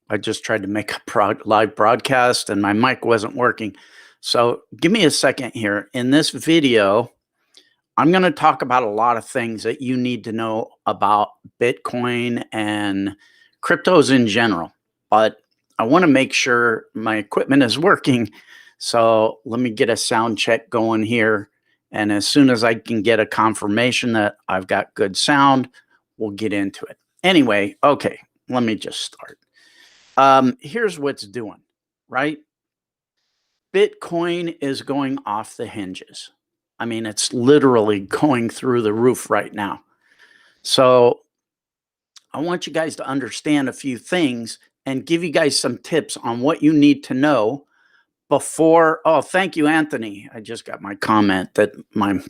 I just tried to make a live broadcast and my mic wasn't working. So give me a second here. In this video, I'm going to talk about a lot of things that you need to know about Bitcoin and cryptos in general. But I want to make sure my equipment is working. So let me get a sound check going here. And as soon as I can get a confirmation that I've got good sound, we'll get into it. Anyway, okay, let me just start. Here's what's doing, right? Bitcoin is going off the hinges. I mean, it's literally going through the roof right now. So I want you guys to understand a few things and give you guys some tips on what you need to know before. Oh, thank you, Anthony. I just got my comment that my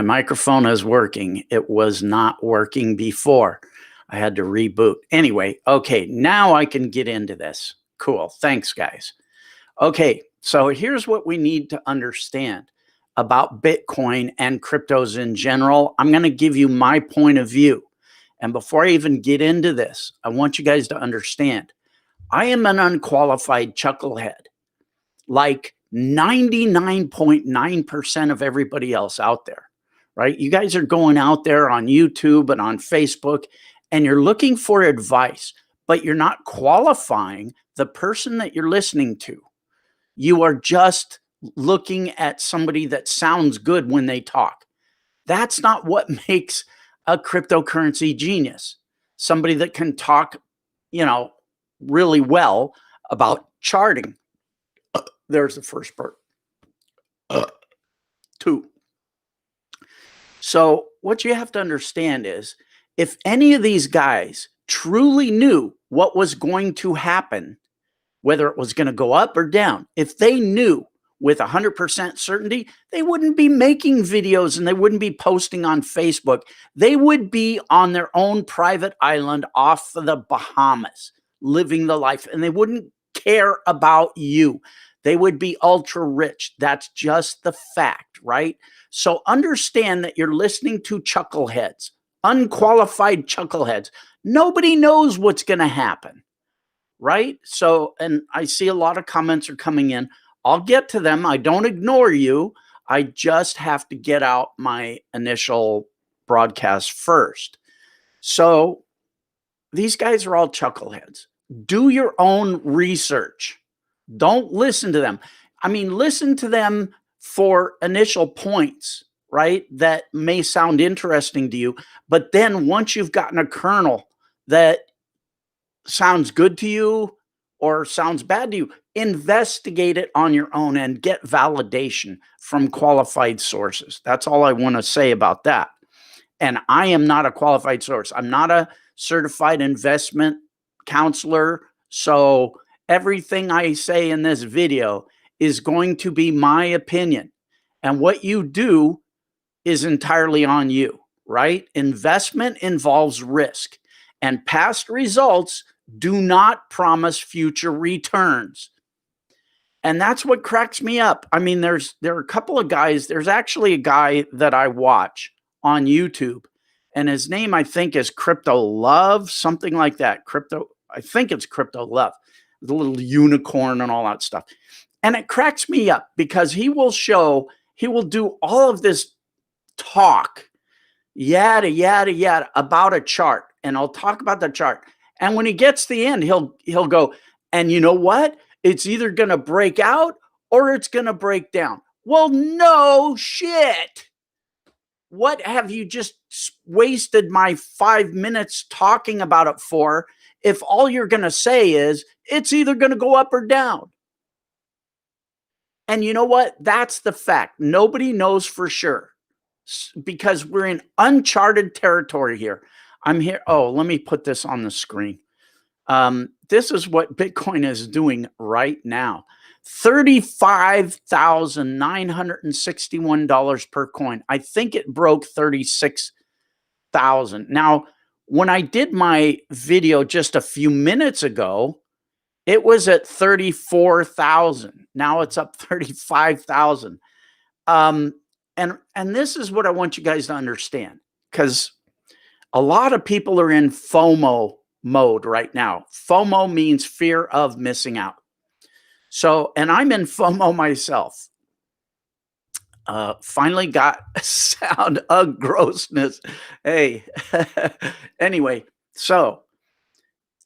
microphone is working. It was not working before. I had to reboot. Anyway, okay, now I can get into this. Cool. Thanks, guys. Okay, so here's what we need to understand about Bitcoin and cryptos in general. I'm going to give you my point of view. And before I even get into this, I want you guys to understand, I am an unqualified chucklehead, like 99.9% of everybody else out there, right? You guys are going out there on YouTube and on Facebook, and you're looking for advice, but you're not qualifying the person that you're listening to. You are just looking at somebody that sounds good when they talk. That's not what makes a cryptocurrency genius. Somebody that can talk, really well about charting. There's the first part. Two. So what you have to understand is, if any of these guys truly knew what was going to happen, whether it was going to go up or down, if they knew with 100% certainty, they wouldn't be making videos and they wouldn't be posting on Facebook. They would be on their own private island off of the Bahamas, living the life, and they wouldn't care about you. They would be ultra rich. That's just the fact, right? So understand that you're listening to chuckleheads, unqualified chuckleheads. Nobody knows what's going to happen, right? So, and I see a lot of comments are coming in. I'll get to them. I don't ignore you. I just have to get out my initial broadcast first. So these guys are all chuckleheads. Do your own research. Don't listen to them. I mean, listen to them for initial points, right? That may sound interesting to you. But then once you've gotten a kernel that sounds good to you or sounds bad to you, investigate it on your own and get validation from qualified sources. That's all I want to say about that. And I am not a qualified source. I'm not a certified investment counselor. So everything I say in this video is going to be my opinion. And what you do is entirely on you, right? Investment involves risk, and past results do not promise future returns. And that's what cracks me up. I mean, there are a couple of guys. There's actually a guy that I watch on YouTube, and his name, I think, is Crypto Love, something like that. I think it's Crypto Love, the little unicorn and all that stuff. And it cracks me up because he will do all of this talk, yada, yada, yada, about a chart. And I'll talk about the chart. And when he gets to the end, he'll go, and you know what? It's either going to break out or it's going to break down. Well, no shit. What have you just wasted my 5 minutes talking about it for if all you're going to say is it's either going to go up or down? And you know what? That's the fact. Nobody knows for sure because we're in uncharted territory here. I'm here. Oh, let me put this on the screen. This is what Bitcoin is doing right now. $35,961 per coin. I think it broke 36,000. Now, when I did my video just a few minutes ago, it was at 34,000. Now it's up 35,000. And this is what I want you guys to understand, because a lot of people are in FOMO mode right now. FOMO means fear of missing out. So, and I'm in FOMO myself. Finally got a sound of grossness. Hey, anyway, so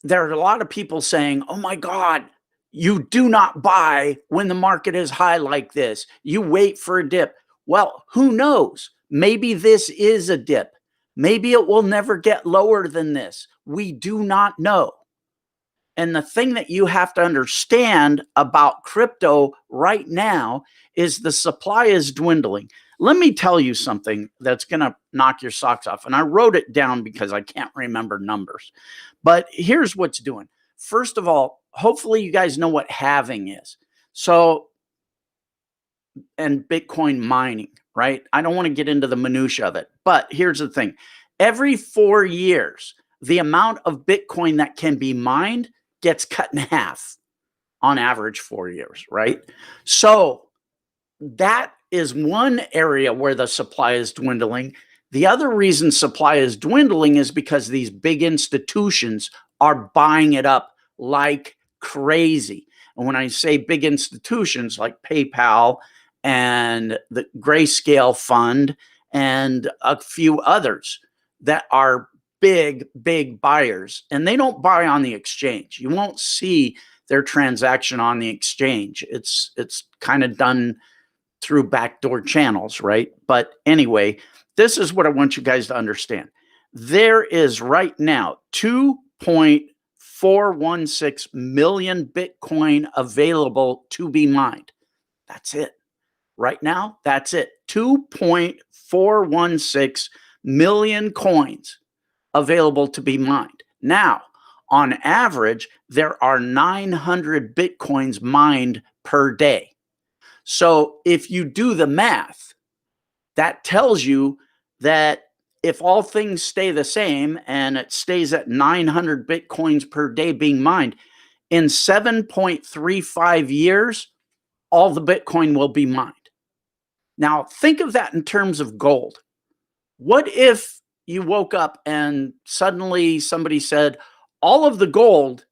there are a lot of people saying, oh my God, you do not buy when the market is high like this. You wait for a dip. Well, who knows? Maybe this is a dip. Maybe it will never get lower than this. We do not know. And the thing that you have to understand about crypto right now is the supply is dwindling. Let me tell you something that's going to knock your socks off. And I wrote it down because I can't remember numbers. But here's what's doing. First of all, hopefully you guys know what halving is. So, and Bitcoin mining, right? I don't want to get into the minutia of it. But here's the thing. Every 4 years, the amount of Bitcoin that can be mined gets cut in half on average 4 years, right? So that is one area where the supply is dwindling. The other reason supply is dwindling is because these big institutions are buying it up like crazy. And when I say big institutions like PayPal and the Grayscale Fund and a few others that are big buyers, and they don't buy on the exchange. You won't see their transaction on the exchange. It's kind of done through backdoor channels, right? But anyway, this is what I want you guys to understand. There is right now 2.416 million Bitcoin available to be mined. That's it. Right now, that's it. 2.416 million coins available to be mined. Now, on average, there are 900 Bitcoins mined per day. So if you do the math, that tells you that if all things stay the same and it stays at 900 Bitcoins per day being mined, in 7.35 years, all the Bitcoin will be mined. Now, think of that in terms of gold. What if you woke up and suddenly somebody said, all of the gold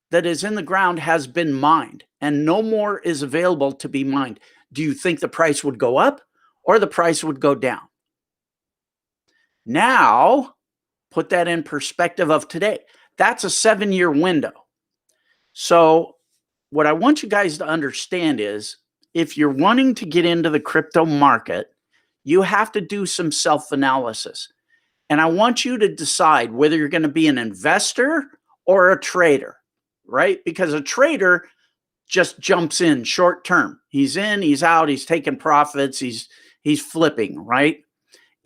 that is in the ground has been mined and no more is available to be mined? Do you think the price would go up or the price would go down? Now, put that in perspective of today. That's a 7-year window. So what I want you guys to understand is if you're wanting to get into the crypto market, you have to do some self-analysis. And I want you to decide whether you're going to be an investor or a trader, right? Because a trader just jumps in short term. He's in, he's out, he's taking profits, he's flipping, right?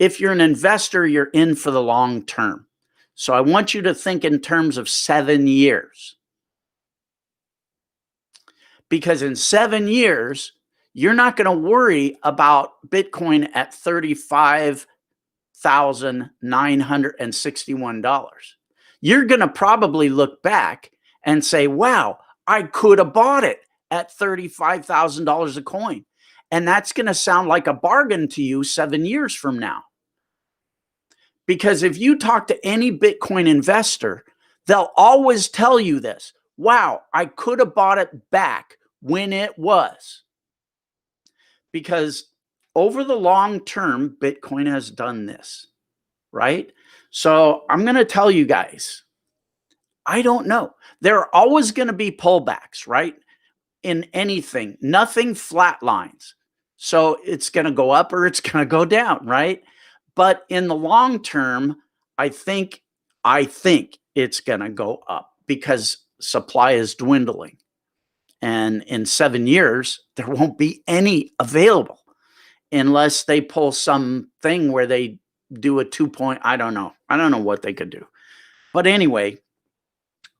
If you're an investor, you're in for the long term. So I want you to think in terms of 7 years. Because in 7 years, you're not going to worry about Bitcoin at $35,961. You're going to probably look back and say, wow, I could have bought it at $35,000 a coin. And that's going to sound like a bargain to you 7 years from now. Because if you talk to any Bitcoin investor, they'll always tell you this. Wow, I could have bought it back when it was. Because over the long term, Bitcoin has done this, right? So I'm going to tell you guys, I don't know. There are always going to be pullbacks, right? In anything, nothing flatlines. So it's going to go up or it's going to go down, right? But in the long term, I think it's going to go up because supply is dwindling. And in 7 years, there won't be any available unless they pull something where they do a 2 point. I don't know. I don't know what they could do. But anyway,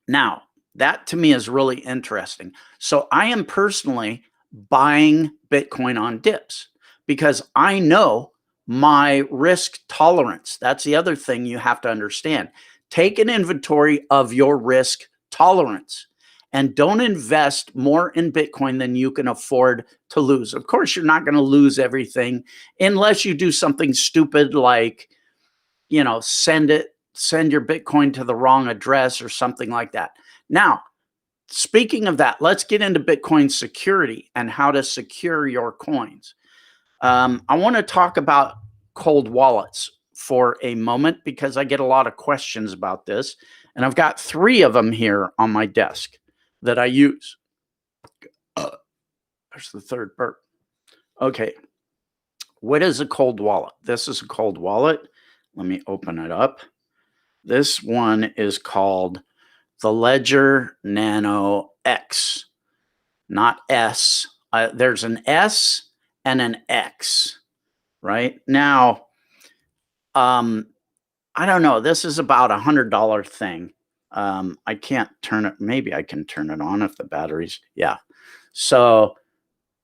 now that to me is really interesting. So I am personally buying Bitcoin on dips because I know my risk tolerance. That's the other thing you have to understand. Take an inventory of your risk tolerance and don't invest more in Bitcoin than you can afford to lose. Of course, you're not going to lose everything unless you do something stupid like, send it send your Bitcoin to the wrong address or something like that. Now, speaking of that, let's get into Bitcoin security and how to secure your coins. I want to talk about cold wallets for a moment because I get a lot of questions about this. And I've got 3 of them here on my desk that I use. There's the third burp. Okay. What is a cold wallet? This is a cold wallet. Let me open it up. This one is called the Ledger Nano X, not S. There's an S and an X, right? Now, I don't know. This is about $100 thing. I can't turn it. Maybe I can turn it on if the battery's, yeah. So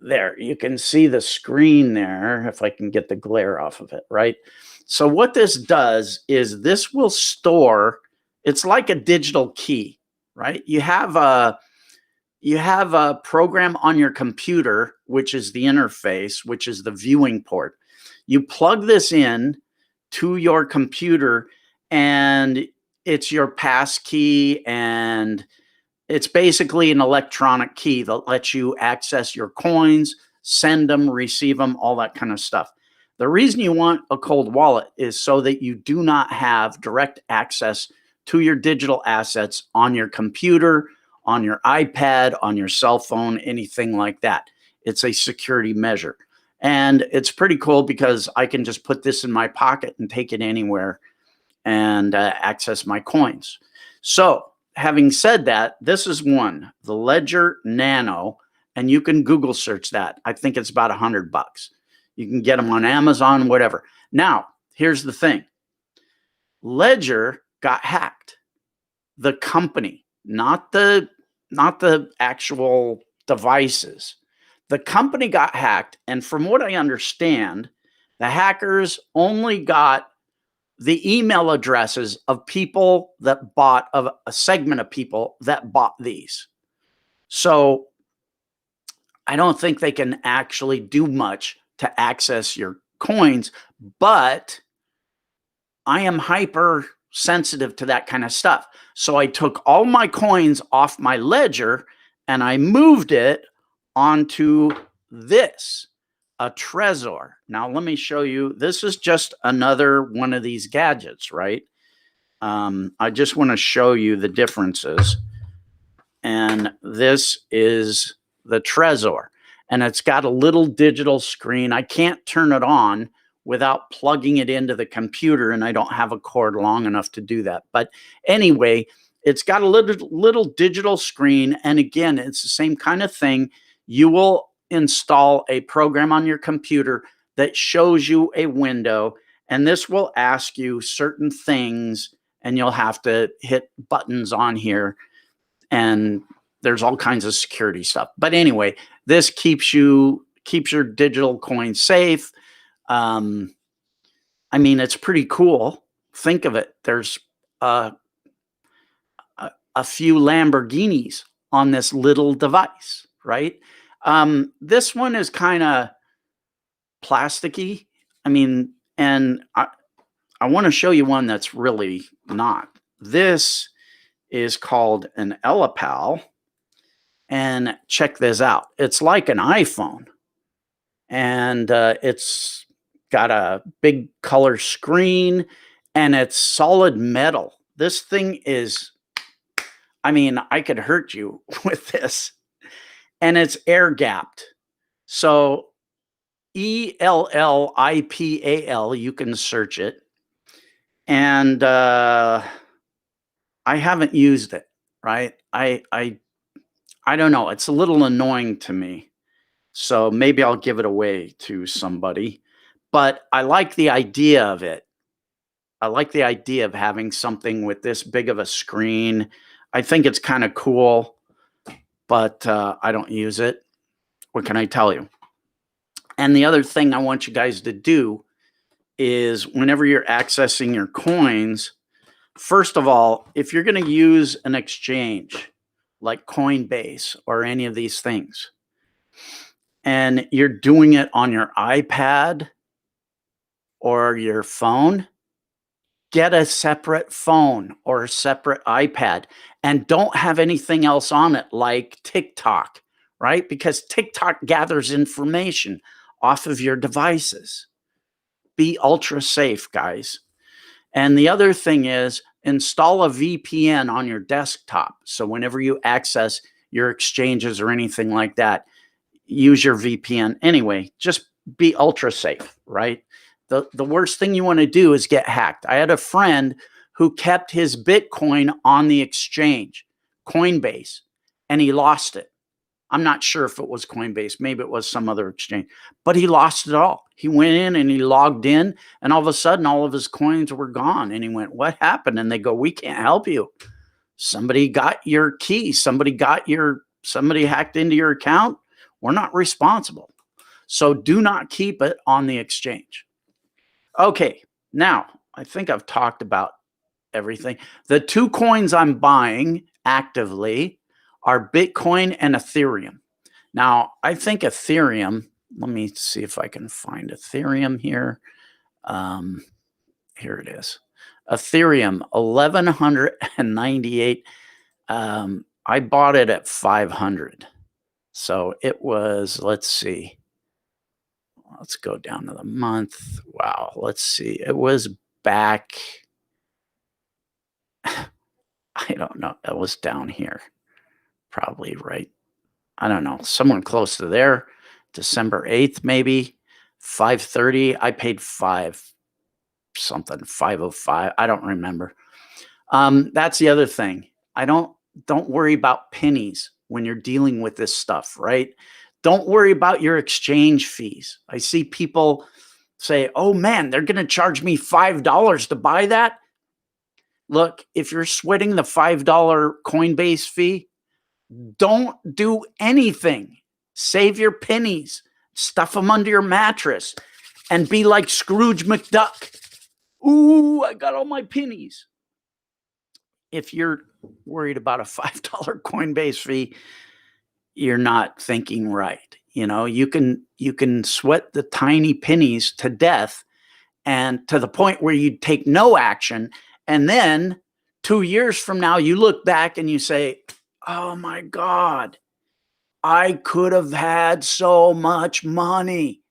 there, you can see the screen there if I can get the glare off of it, right? So what this does is this will store, it's like a digital key, right? You have a program on your computer, which is the interface, which is the viewing port. You plug this in to your computer and it's your pass key, and it's basically an electronic key that lets you access your coins, send them, receive them, all that kind of stuff. The reason you want a cold wallet is so that you do not have direct access to your digital assets on your computer, on your iPad, on your cell phone, anything like that. It's a security measure. And it's pretty cool because I can just put this in my pocket and take it anywhere and access my coins. So having said that, this is one, the Ledger Nano, and you can Google search that. I think it's about $100. You can get them on Amazon, whatever. Now, here's the thing. Ledger got hacked. The company, not the actual devices. The company got hacked, and from what I understand, the hackers only got the email addresses of people that bought, of a segment of people that bought these. So I don't think they can actually do much to access your coins, but I am hyper sensitive to that kind of stuff. So I took all my coins off my ledger and I moved it onto this, a Trezor. Now let me show you. This is just another one of these gadgets, right? I just want to show you the differences. And this is the Trezor. And it's got a little digital screen. I can't turn it on without plugging it into the computer, and I don't have a cord long enough to do that. But anyway, it's got a little digital screen. And again, it's the same kind of thing. You will install a program on your computer that shows you a window, and this will ask you certain things, and you'll have to hit buttons on here, and there's all kinds of security stuff. But anyway, this keeps your digital coins safe. I mean, it's pretty cool. Think of it. There's a few Lamborghinis on this little device, right? This one is kind of plasticky. I mean, and I want to show you one that's really not. This is called an Elapal. And check this out. It's like an iPhone. And it's got a big color screen, and it's solid metal. This thing is, I mean, I could hurt you with this. And it's air gapped. So ELLIPAL, you can search it. And I haven't used it, right? I don't know. It's a little annoying to me. So maybe I'll give it away to somebody. But I like the idea of it. I like the idea of having something with this big of a screen. I think it's kind of cool, but I don't use it. What can I tell you? And the other thing I want you guys to do is whenever you're accessing your coins, first of all, if you're going to use an exchange like Coinbase or any of these things, and you're doing it on your iPad or your phone, get a separate phone or a separate iPad and don't have anything else on it like TikTok, right? Because TikTok gathers information off of your devices. Be ultra safe, guys. And the other thing is install a VPN on your desktop. So whenever you access your exchanges or anything like that, use your VPN. Anyway, just be ultra safe, right? The worst thing you want to do is get hacked. I had a friend who kept his Bitcoin on the exchange, Coinbase, and he lost it. I'm not sure if it was Coinbase. Maybe it was some other exchange, but he lost it all. He went in and he logged in, and all of a sudden, all of his coins were gone. And he went, "What happened?" And they go, "We can't help you. Somebody got your key. Somebody hacked into your account. We're not responsible." So do not keep it on the exchange. Okay, now I think I've talked about everything. The two coins I'm buying actively are Bitcoin and Ethereum. Now, I think Ethereum, let me see if I can find Ethereum here. Here it is. Ethereum, 1198. I bought it at 500. So it was, let's see. Let's go down to the month. Wow, let's see. It was back, I don't know. It was down here. Probably right. I don't know. Somewhere close to there. December 8th, maybe. 530. I paid 505. I don't remember. That's the other thing. Don't worry about pennies when you're dealing with this stuff, right? Don't worry about your exchange fees. I see people say, "Oh man, they're going to charge me $5 to buy that." Look, if you're sweating the $5 Coinbase fee, don't do anything. Save your pennies, stuff them under your mattress, and be like Scrooge McDuck. Ooh, I got all my pennies. If you're worried about a $5 Coinbase fee, you're not thinking right. You can sweat the tiny pennies to death, and to the point where you take no action. And then 2 years from now, you look back and you say, "Oh my God, I could have had so much money."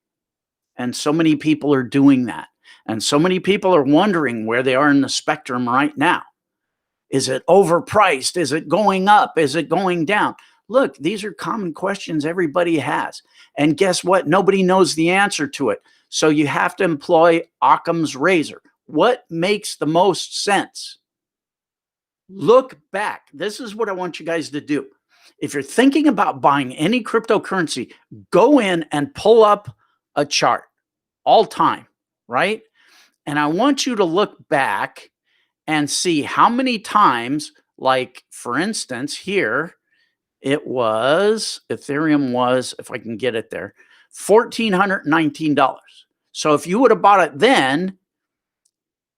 And so many people are doing that. And so many people are wondering where they are in the spectrum right now. Is it overpriced? Is it going up? Is it going down? Look, these are common questions everybody has. And guess what? Nobody knows the answer to it. So you have to employ Occam's razor. What makes the most sense? Look back. This is what I want you guys to do. If you're thinking about buying any cryptocurrency, go in and pull up a chart all time, right? And I want you to look back and see how many times, like for instance, here, Ethereum was, if I can get it there, $1,419. So if you would have bought it then,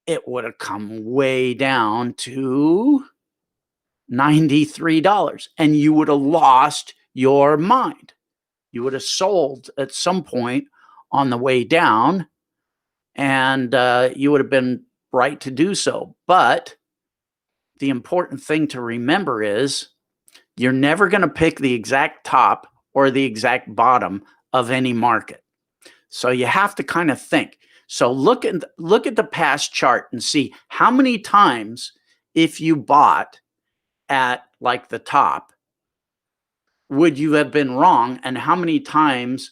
it would have come way down to $93 and you would have lost your mind. You would have sold at some point on the way down, and you would have been right to do so. But the important thing to remember is you're never going to pick the exact top or the exact bottom of any market. So you have to kind of think. So look at the past chart and see how many times, if you bought at like the top, would you have been wrong, and how many times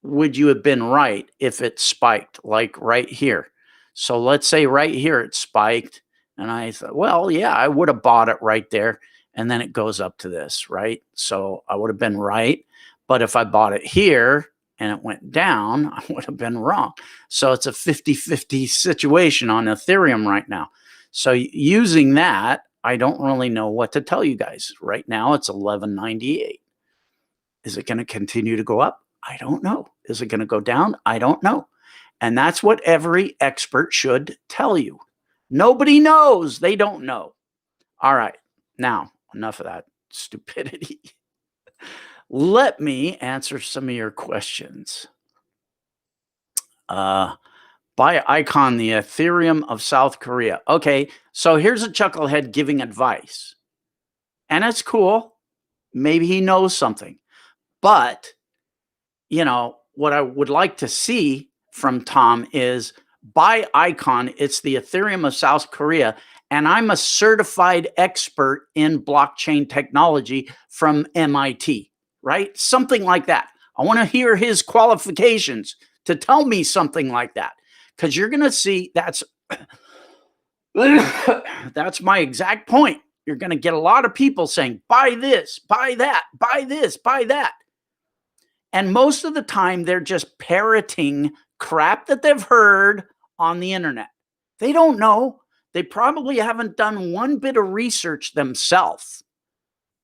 would you have been right if it spiked, like right here. So let's say right here it spiked, and I thought, well, yeah, I would have bought it right there, and then it goes up to this, right? So I would have been right. But if I bought it here and it went down, I would have been wrong. So it's a 50-50 situation on Ethereum right now. So using that, I don't really know what to tell you guys. Right now, it's 1198. Is it going to continue to go up? I don't know. Is it going to go down? I don't know. And that's what every expert should tell you. Nobody knows. They don't know. All right. Now, enough of that stupidity. Let me answer some of your questions. Buy Icon, the Ethereum of South Korea. Okay, so here's a chucklehead giving advice. And it's cool. Maybe he knows something. But, you know, what I would like to see from Tom is buy Icon. It's the Ethereum of South Korea. And I'm a certified expert in blockchain technology from MIT, right? Something like that. I want to hear his qualifications to tell me something like that. Because you're going to see that's my exact point. You're going to get a lot of people saying, buy this, buy that, buy this, buy that. And most of the time, they're just parroting crap that they've heard on the internet. They don't know. They probably haven't done one bit of research themselves,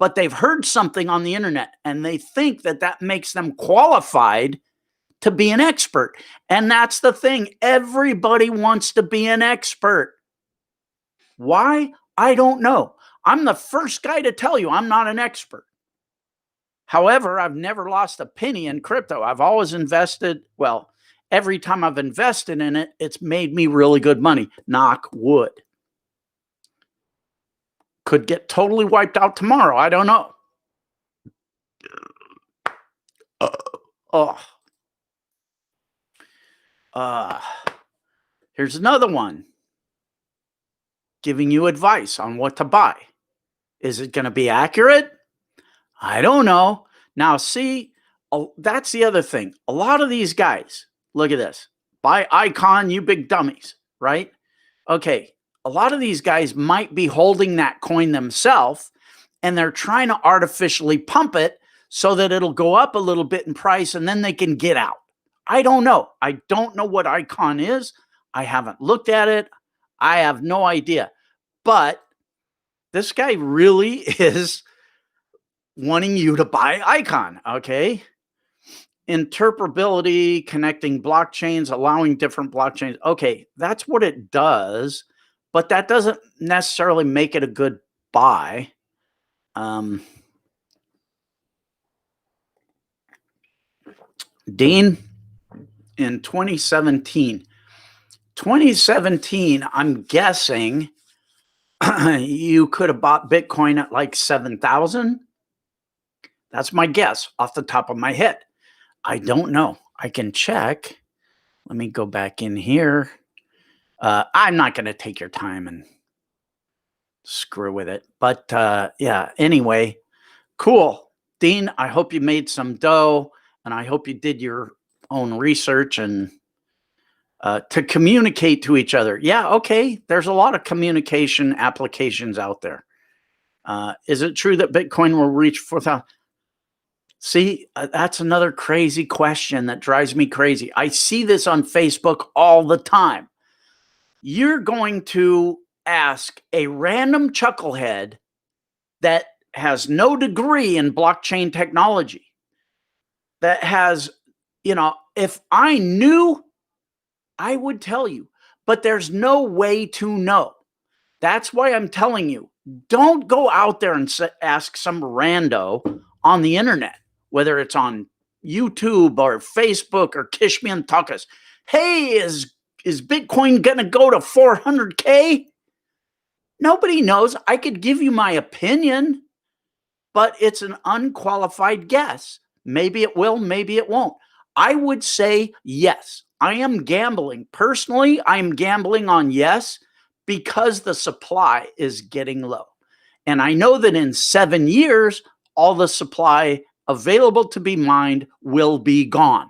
but they've heard something on the internet and they think that that makes them qualified to be an expert. And that's the thing. Everybody wants to be an expert. Why? I don't know. I'm the first guy to tell you I'm not an expert. However, I've never lost a penny in crypto. I've always invested. Well, every time I've invested in it, it's made me really good money. Knock wood. Could get totally wiped out tomorrow. I don't know. Here's another one. Giving you advice on what to buy. Is it going to be accurate? I don't know. Now, see, that's the other thing. A lot of these guys, look at this. Buy Icon, you big dummies, right? Okay, a lot of these guys might be holding that coin themselves, and they're trying to artificially pump it so that it'll go up a little bit in price, and then they can get out. I don't know. I don't know what Icon is. I haven't looked at it. I have no idea. But this guy really is wanting you to buy Icon, okay? Interpretability, connecting blockchains, allowing different blockchains. Okay, that's what it does, but that doesn't necessarily make it a good buy. Dean, in 2017, I'm guessing you could have bought Bitcoin at like 7,000. That's my guess off the top of my head. I don't know. I can check. Let me go back in here. I'm not going to take your time and screw with it. But yeah, anyway, cool. Dean, I hope you made some dough, and I hope you did your own research and to communicate to each other. Yeah, okay. There's a lot of communication applications out there. Is it true that Bitcoin will reach 4,000? See, that's another crazy question that drives me crazy. I see this on Facebook all the time. You're going to ask a random chucklehead that has no degree in blockchain technology, that has, you know, if I knew, I would tell you, but there's no way to know. That's why I'm telling you, don't go out there and ask some rando on the internet, whether it's on YouTube or Facebook or Kishmian Takas. Hey, is Bitcoin going to go to 400K? Nobody knows. I could give you my opinion, but it's an unqualified guess. Maybe it will, maybe it won't. I would say yes. I am gambling. Personally, I am gambling on yes because the supply is getting low. And I know that in 7 years, all the supply available to be mined will be gone.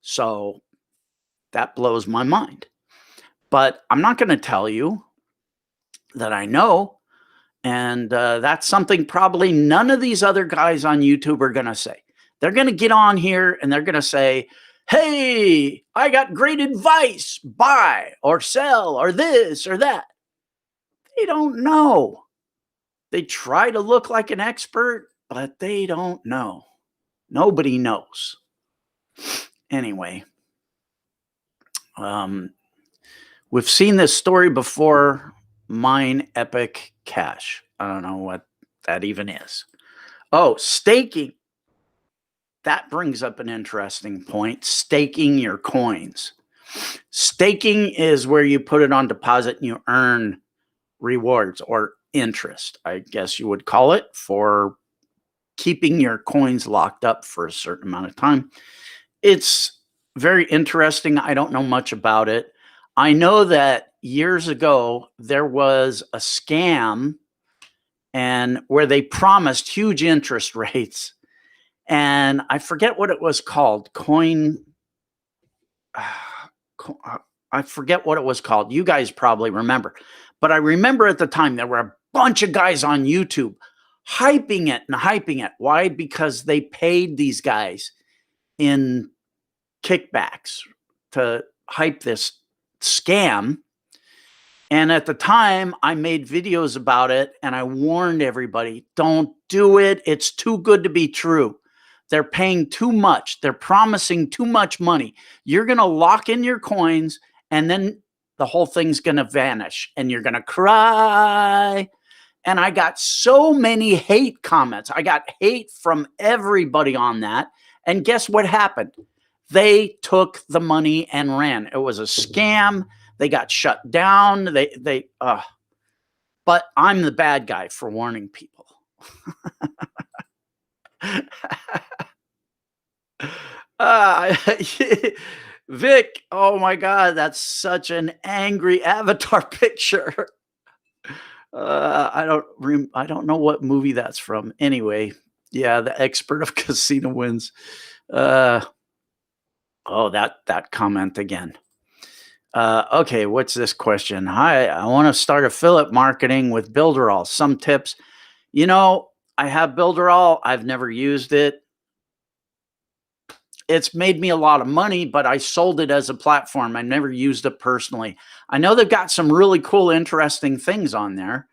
So that blows my mind. But I'm not going to tell you that I know. And that's something probably none of these other guys on YouTube are going to say. They're going to get on here and they're going to say, hey, I got great advice. Buy or sell or this or that. They don't know. They try to look like an expert, but they don't know. Nobody knows. Anyway, we've seen this story before. Mine Epic Cash. I don't know what that even is. Oh, staking. That brings up an interesting point. Staking your coins. Staking is where you put it on deposit and you earn rewards or interest, I guess you would call it, for keeping your coins locked up for a certain amount of time. It's very interesting. I don't know much about it. I know that years ago there was a scam and where they promised huge interest rates, and I forget what it was called. I forget what it was called. You guys probably remember. But I remember at the time there were a bunch of guys on YouTube hyping it and hyping it. Why? Because they paid these guys in kickbacks to hype this scam. And at the time, I made videos about it and I warned everybody, don't do it. It's too good to be true. They're paying too much. They're promising too much money. You're going to lock in your coins and then the whole thing's going to vanish and you're going to cry. And I got so many hate comments. I got hate from everybody on that. And guess what happened? They took the money and ran. It was a scam. They got shut down. But I'm the bad guy for warning people. Vic, oh my God, that's such an angry avatar picture. I don't know what movie that's from. Anyway, yeah, the expert of casino wins. Oh, that comment again. Okay, what's this question? Hi, I want to start affiliate marketing with Builderall. Some tips. You know, I have Builderall. I've never used it. It's made me a lot of money, but I sold it as a platform. I never used it personally. I know they've got some really cool, interesting things on there,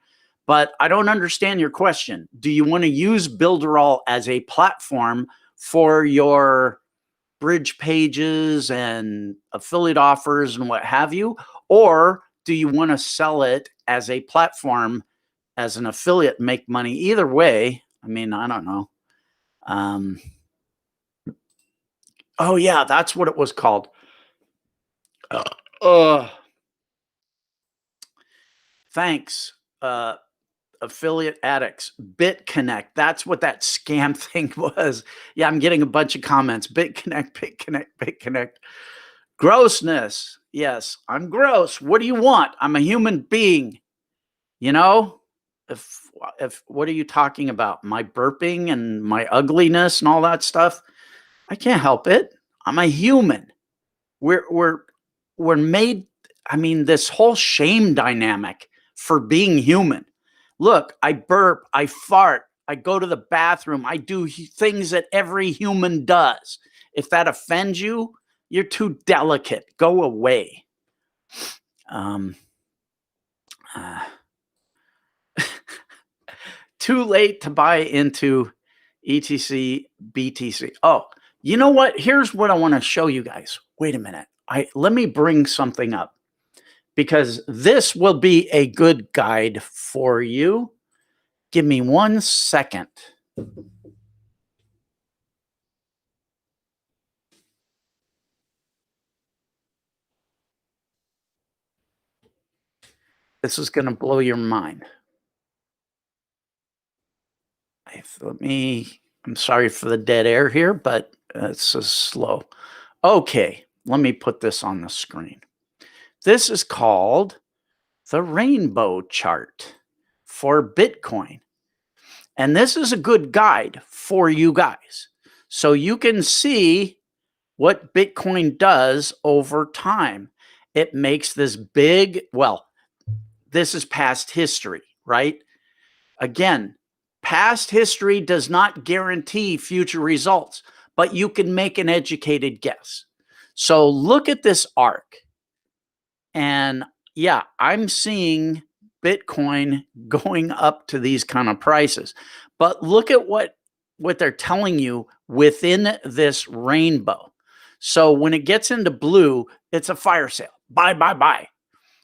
but I don't understand your question. Do you want to use Builderall as a platform for your bridge pages and affiliate offers and what have you? Or do you want to sell it as a platform, as an affiliate, make money? Either way, I mean, I don't know. Oh yeah, that's what it was called. Thanks, affiliate addicts. BitConnect. That's what that scam thing was. Yeah, I'm getting a bunch of comments. BitConnect. Grossness. Yes, I'm gross. What do you want? I'm a human being. You know, if what are you talking about? My burping and my ugliness and all that stuff? I can't help it. I'm a human. We're made. I mean, this whole shame dynamic for being human. Look, I burp, I fart, I go to the bathroom, I do things that every human does. If that offends you, you're too delicate. Go away. Too late to buy into ETC, BTC. Oh, you know what? Here's what I want to show you guys. Wait a minute. Let me bring something up, because this will be a good guide for you. Give me 1 second. This is going to blow your mind. I'm sorry for the dead air here, but it's so slow. Okay, let me put this on the screen. This is called the rainbow chart for Bitcoin. And this is a good guide for you guys, so you can see what Bitcoin does over time. It makes this big, well, this is past history, right? Again, past history does not guarantee future results, but you can make an educated guess. So look at this arc. And yeah, I'm seeing Bitcoin going up to these kind of prices. But look at what they're telling you within this rainbow. So when it gets into blue, it's a fire sale. Buy, buy, buy.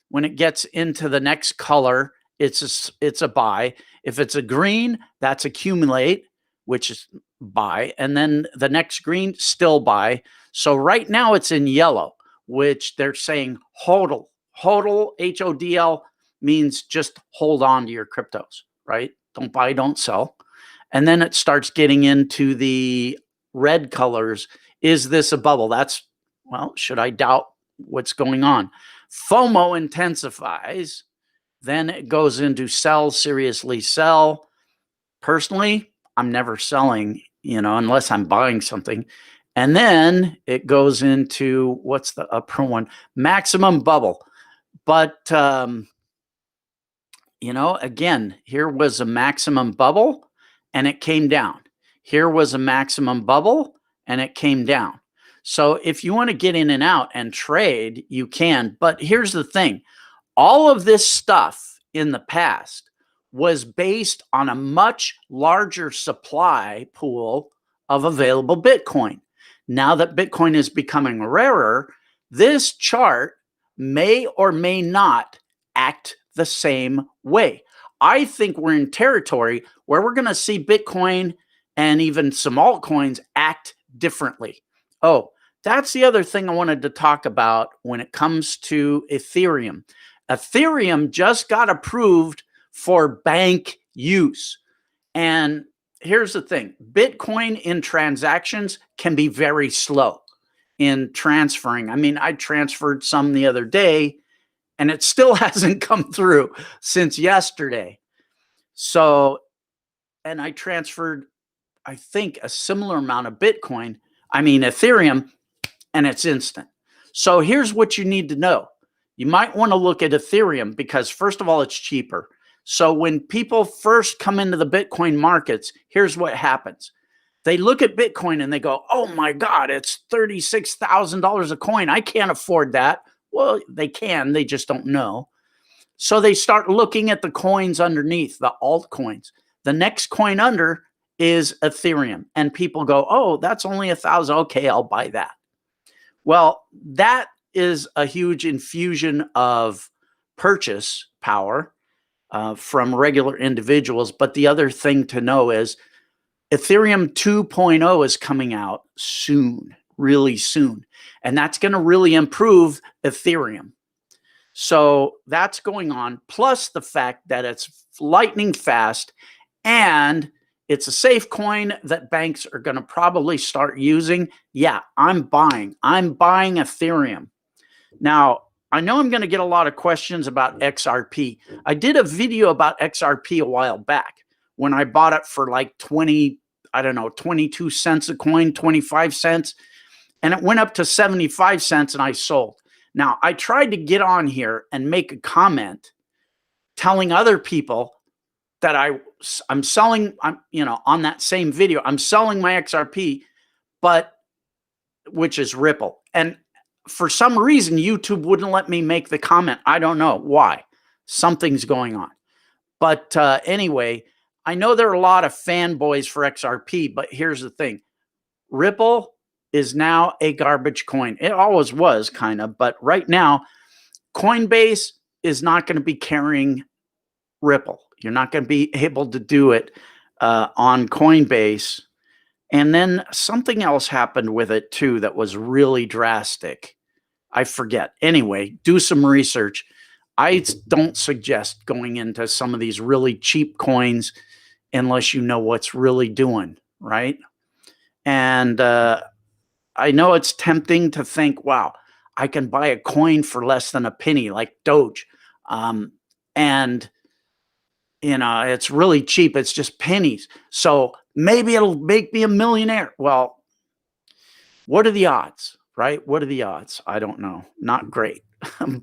When it gets into the next color, it's a buy. If it's a green, that's accumulate, which is buy. And then the next green, still buy. So right now it's in yellow. which they're saying hodl. Hodl, HODL, means just hold on to your cryptos, right? Don't buy, don't sell. And then it starts getting into the red colors. Is this a bubble? That's, well, should I doubt what's going on? FOMO intensifies. Then it goes into sell, seriously sell. Personally, I'm never selling, unless I'm buying something. And then it goes into, what's the upper one? Maximum bubble. But, again, here was a maximum bubble and it came down. Here was a maximum bubble and it came down. So if you want to get in and out and trade, you can. But here's the thing. All of this stuff in the past was based on a much larger supply pool of available Bitcoin. Now that Bitcoin is becoming rarer, this chart may or may not act the same way. I think we're in territory where we're going to see Bitcoin and even some altcoins act differently. Oh, that's the other thing I wanted to talk about when it comes to Ethereum. Ethereum just got approved for bank use. And here's the thing. Bitcoin in transactions can be very slow in transferring. I mean, I transferred some the other day and it still hasn't come through since yesterday. So, and I transferred, I think, a similar amount of Ethereum, and it's instant. So here's what you need to know. You might want to look at Ethereum because, first of all, it's cheaper. So when people first come into the Bitcoin markets, here's what happens. They look at Bitcoin and they go, oh my God, it's $36,000 a coin. I can't afford that. Well, they can, they just don't know. So they start looking at the coins underneath, the altcoins. The next coin under is Ethereum. And people go, oh, that's only 1,000. Okay, I'll buy that. Well, that is a huge infusion of purchase power from regular individuals. But the other thing to know is Ethereum 2.0 is coming out soon, really soon. And that's going to really improve Ethereum. So that's going on. Plus the fact that it's lightning fast and it's a safe coin that banks are going to probably start using. Yeah, I'm buying Ethereum. Now, I know I'm going to get a lot of questions about XRP. I did a video about XRP a while back when I bought it for like 22 cents a coin, 25 cents. And it went up to 75 cents and I sold. Now, I tried to get on here and make a comment telling other people that I'm selling, on that same video, I'm selling my XRP, which is Ripple. And for some reason, YouTube wouldn't let me make the comment. I don't know why. Something's going on. But anyway, I know there are a lot of fanboys for XRP, but here's the thing. Ripple is now a garbage coin. It always was kind of, but right now, Coinbase is not going to be carrying Ripple. You're not going to be able to do it on Coinbase. And then something else happened with it too that was really drastic. I forget. Anyway, do some research. I don't suggest going into some of these really cheap coins unless you know what's really doing, right? And I know it's tempting to think, wow, I can buy a coin for less than a penny, like Doge. And, it's really cheap. It's just pennies. So maybe it'll make me a millionaire. Well, what are the odds, right? What are the odds? I don't know. Not great.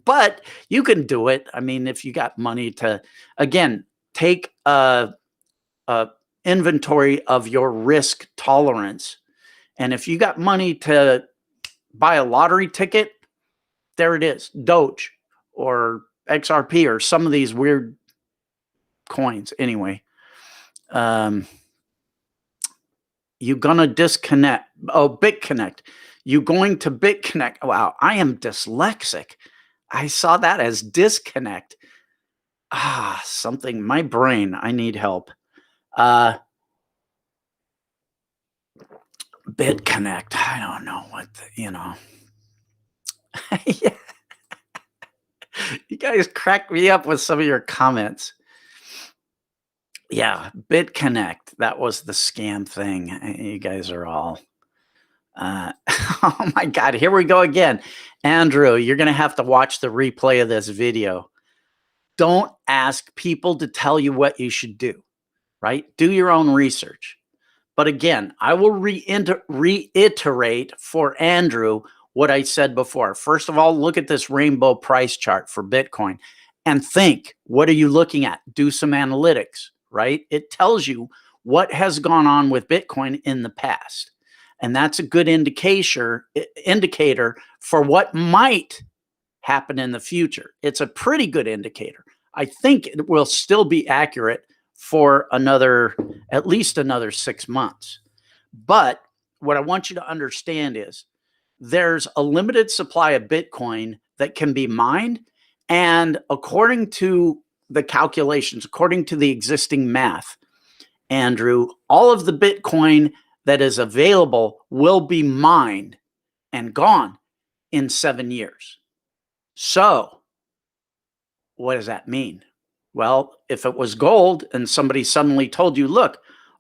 But you can do it. I mean, if you got money to, again, take a inventory of your risk tolerance. And if you got money to buy a lottery ticket, there it is, Doge or XRP or some of these weird coins. Anyway, you're going to disconnect. Oh, BitConnect. You're going to BitConnect. Wow, I am dyslexic. I saw that as disconnect. Something, my brain, I need help. BitConnect. I don't know what, Yeah. You guys crack me up with some of your comments. Yeah, BitConnect. That was the scam thing. You guys are all. Oh my God, here we go again. Andrew, you're going to have to watch the replay of this video. Don't ask people to tell you what you should do, right? Do your own research. But again, I will reiterate for Andrew what I said before. First of all, look at this rainbow price chart for Bitcoin and think, what are you looking at? Do some analytics, right? It tells you what has gone on with Bitcoin in the past. And that's a good indicator for what might happen in the future. It's a pretty good indicator. I think it will still be accurate for at least another 6 months. But what I want you to understand is there's a limited supply of Bitcoin that can be mined. And according to the calculations, according to the existing math, Andrew, all of the Bitcoin that is available will be mined and gone in 7 years. So what does that mean? Well, if it was gold and somebody suddenly told you, look,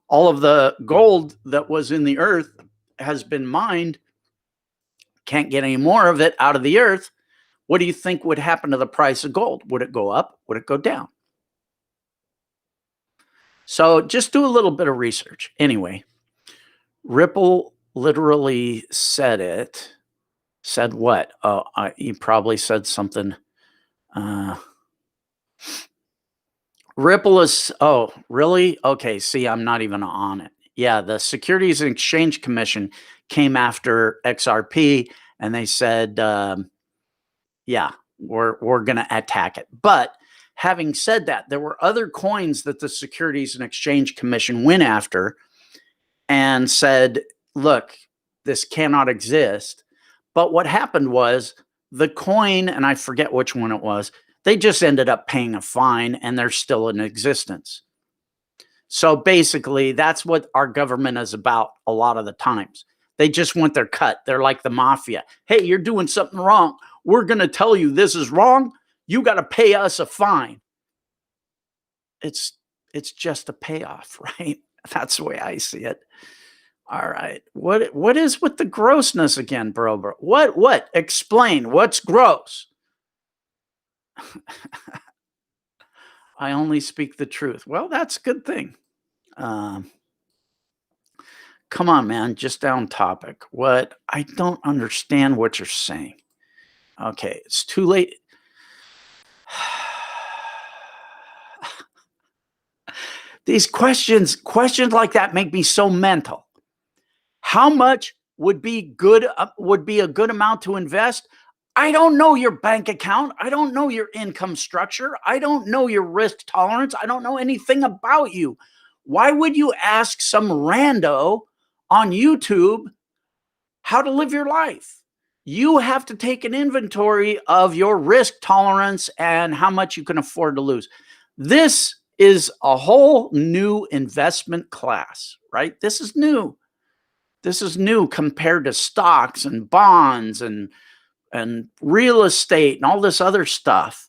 all of the gold that was in the earth has been mined, can't get any more of it out of the earth, what do you think would happen to the price of gold? Would it go up? Would it go down? So just do a little bit of research. Anyway, Ripple literally said it. Said what? Oh, he probably said something. Ripple is, oh, really? Okay, see, I'm not even on it. Yeah, the Securities and Exchange Commission came after XRP and they said, yeah, we're going to attack it. But having said that, there were other coins that the Securities and Exchange Commission went after and said, look, this cannot exist. But what happened was the coin, and I forget which one it was, they just ended up paying a fine and they're still in existence. So basically, that's what our government is about a lot of the times. They just want their cut. They're like the mafia. Hey, you're doing something wrong. We're going to tell you this is wrong. You got to pay us a fine. It's just a payoff, right? That's the way I see it. All right. What is with the grossness again, bro? What? Explain. What's gross? I only speak the truth. Well, that's a good thing. Come on, man. Just down topic. What? I don't understand what you're saying. Okay, it's too late. These questions like that make me so mental. How much would be good? Would be a good amount to invest? I don't know your bank account. I don't know your income structure. I don't know your risk tolerance. I don't know anything about you. Why would you ask some rando on YouTube how to live your life? You have to take an inventory of your risk tolerance and how much you can afford to lose. This is a whole new investment class, right? This is new. This is new compared to stocks and bonds and real estate and all this other stuff.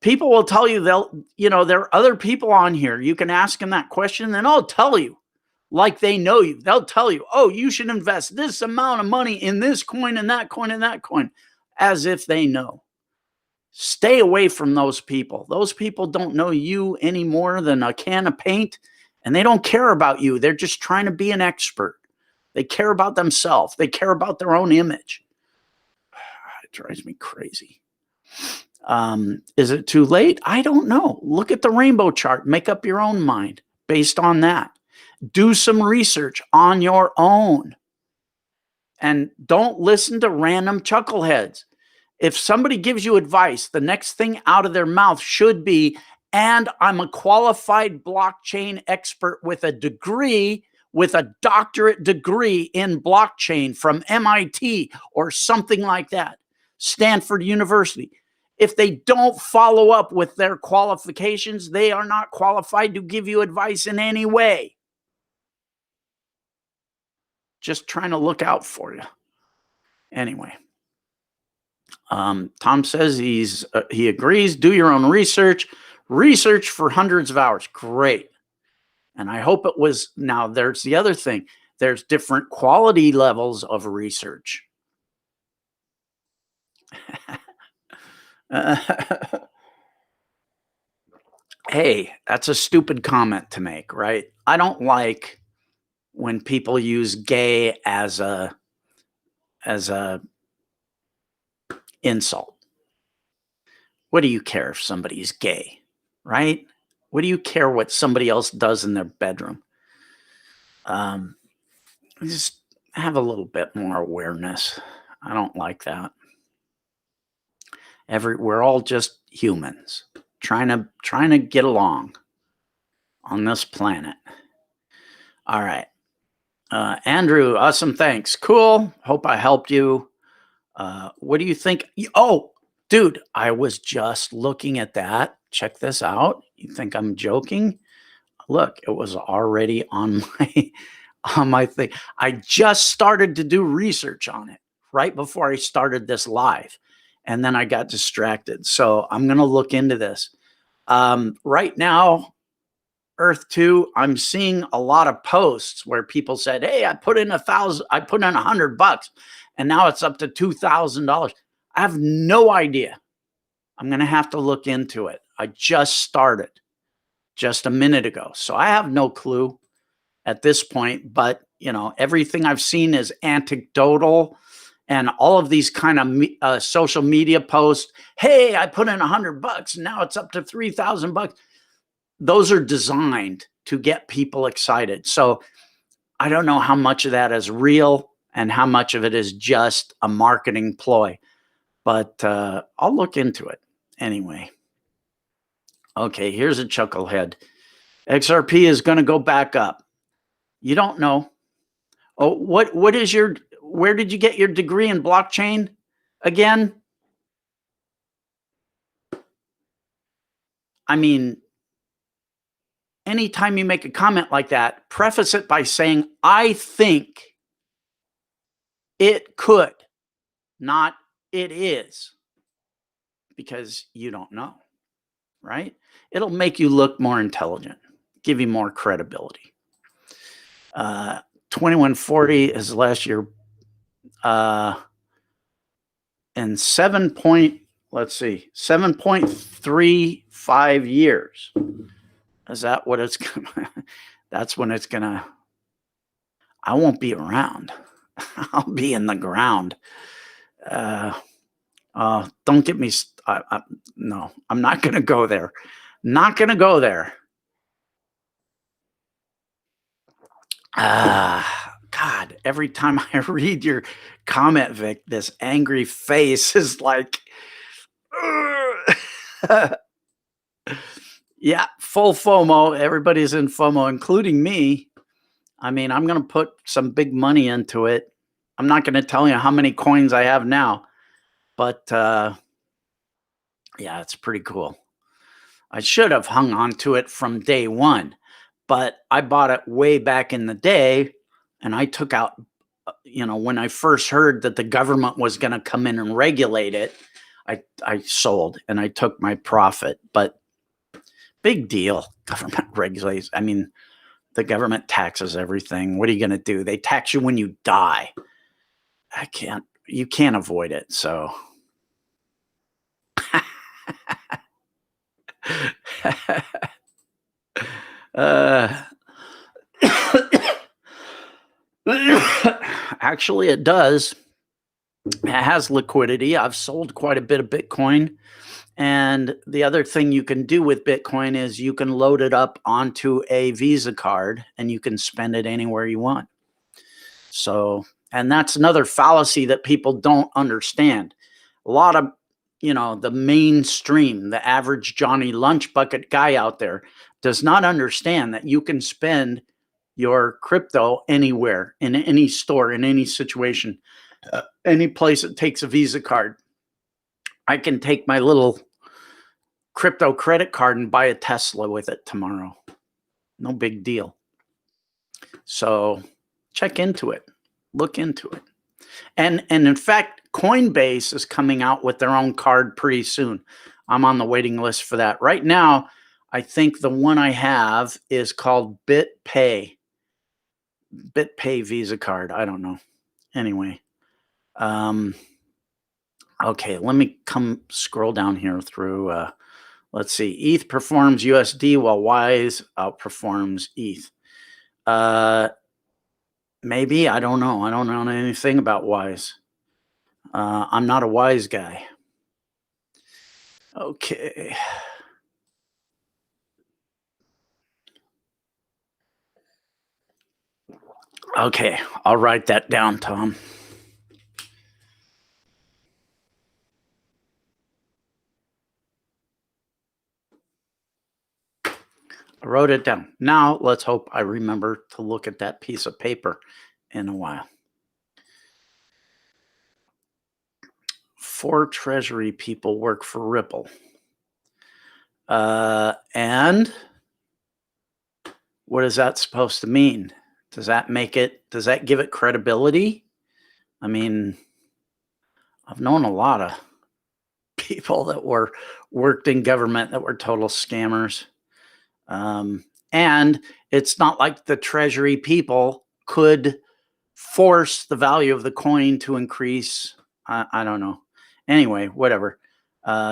People will tell you there are other people on here. You can ask them that question and they'll tell you like they know you. They'll tell you, oh, you should invest this amount of money in this coin and that coin and that coin, as if they know. Stay away from those people. Those people don't know you any more than a can of paint, and they don't care about you. They're just trying to be an expert. They care about themselves. They care about their own image. It drives me crazy. Is it too late? I don't know. Look at the rainbow chart. Make up your own mind based on that. Do some research on your own. And don't listen to random chuckleheads. If somebody gives you advice, the next thing out of their mouth should be, and I'm a qualified blockchain expert with a degree, with a doctorate degree in blockchain from MIT or something like that, Stanford University. If they don't follow up with their qualifications, they are not qualified to give you advice in any way. Just trying to look out for you. Anyway. Tom says he agrees. Do your own research. Research for hundreds of hours. Great. And I hope it was. Now, there's the other thing. There's different quality levels of research. Hey, that's a stupid comment to make, right? I don't like when people use gay as a insult. What do you care if somebody's gay, right? What do you care what somebody else does in their bedroom? Just have a little bit more awareness. I don't like that. We're all just humans trying to get along on this planet. All right. Andrew, awesome. Thanks. Cool. Hope I helped you. What do you think? Oh, dude, I was just looking at that. Check this out. You think I'm joking? Look, it was already on my thing. I just started to do research on it right before I started this live, and then I got distracted. So I'm going to look into this. Right now, Earth 2, I'm seeing a lot of posts where people said, hey, I put in $100 and now it's up to $2,000. I have no idea. I'm going to have to look into it. I just started just a minute ago. So I have no clue at this point, but everything I've seen is anecdotal, and all of these kind of social media posts. Hey, I put in $100 and now it's up to $3,000. Those are designed to get people excited. So I don't know how much of that is real and how much of it is just a marketing ploy, but I'll look into it anyway. Okay, here's a chucklehead. XRP is going to go back up. You don't know. Oh, where did you get your degree in blockchain again? I mean, anytime you make a comment like that, preface it by saying, I think it could, not it is, because you don't know, right? It'll make you look more intelligent, give you more credibility. 2140 is last year, and 7.35 years. Is that what it's gonna? That's when it's gonna. I won't be around. I'll be in the ground. Don't get me. No, I'm not gonna go there. Not gonna go there. God, every time I read your comment, Vic, this angry face is like, yeah, full FOMO. Everybody's in FOMO, including me. I mean, I'm going to put some big money into it. I'm not going to tell you how many coins I have now, but yeah, it's pretty cool. I should have hung on to it from day one, but I bought it way back in the day, and I took out, when I first heard that the government was going to come in and regulate it, I sold and I took my profit. But big deal, government regulates. I mean, the government taxes everything. What are you going to do? They tax you when you die. You can't avoid it. So actually, it does. It has liquidity. I've sold quite a bit of Bitcoin. And the other thing you can do with Bitcoin is you can load it up onto a Visa card and you can spend it anywhere you want. So, and that's another fallacy that people don't understand. A lot of, the mainstream, the average Johnny Lunch Bucket guy out there does not understand that you can spend your crypto anywhere, in any store, in any situation, any place that takes a Visa card. I can take my little crypto credit card and buy a Tesla with it tomorrow. No big deal. So check into it. Look into it. And in fact, Coinbase is coming out with their own card pretty soon. I'm on the waiting list for that. Right now, I think the one I have is called BitPay Visa card. I don't know. Anyway, okay, let me scroll down here through. Let's see. ETH performs USD while Wise outperforms ETH. Maybe, I don't know. I don't know anything about Wise. I'm not a Wise guy. Okay. Okay, I'll write that down, Tom. I wrote it down. Now let's hope I remember to look at that piece of paper in a while. 4 treasury people work for Ripple. And what is that supposed to mean? Does that give it credibility? I mean, I've known a lot of people that worked in government that were total scammers. And it's not like the treasury people could force the value of the coin to increase. I don't know. Anyway, whatever.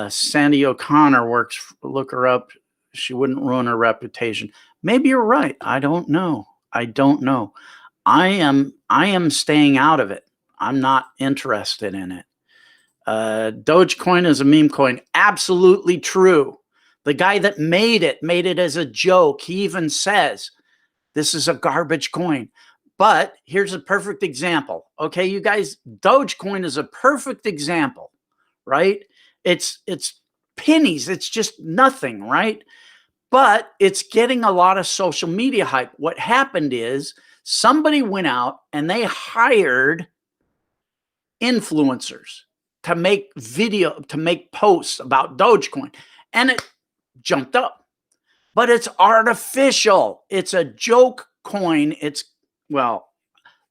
Sandy O'Connor look her up. She wouldn't ruin her reputation. Maybe you're right. I don't know. I am staying out of it. I'm not interested in it. Dogecoin is a meme coin. Absolutely true. The guy that made it as a joke. He even says, this is a garbage coin. But here's a perfect example. Okay, you guys, Dogecoin is a perfect example, right? It's pennies. It's just nothing, right? But it's getting a lot of social media hype. What happened is somebody went out and they hired influencers to make posts about Dogecoin, and it jumped up. But it's artificial. It's a joke coin. Well,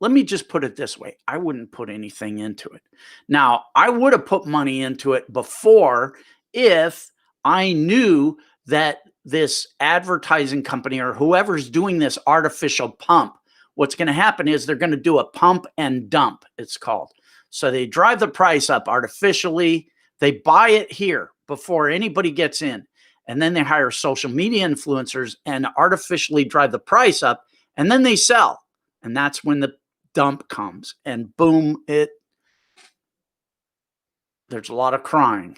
let me just put it this way. I wouldn't put anything into it. Now, I would have put money into it before if I knew that this advertising company or whoever's doing this artificial pump, what's going to happen is they're going to do a pump and dump, it's called. So they drive the price up artificially. They buy it here before anybody gets in. And then they hire social media influencers and artificially drive the price up. And then they sell. And that's when the dump comes. And boom, there's a lot of crying.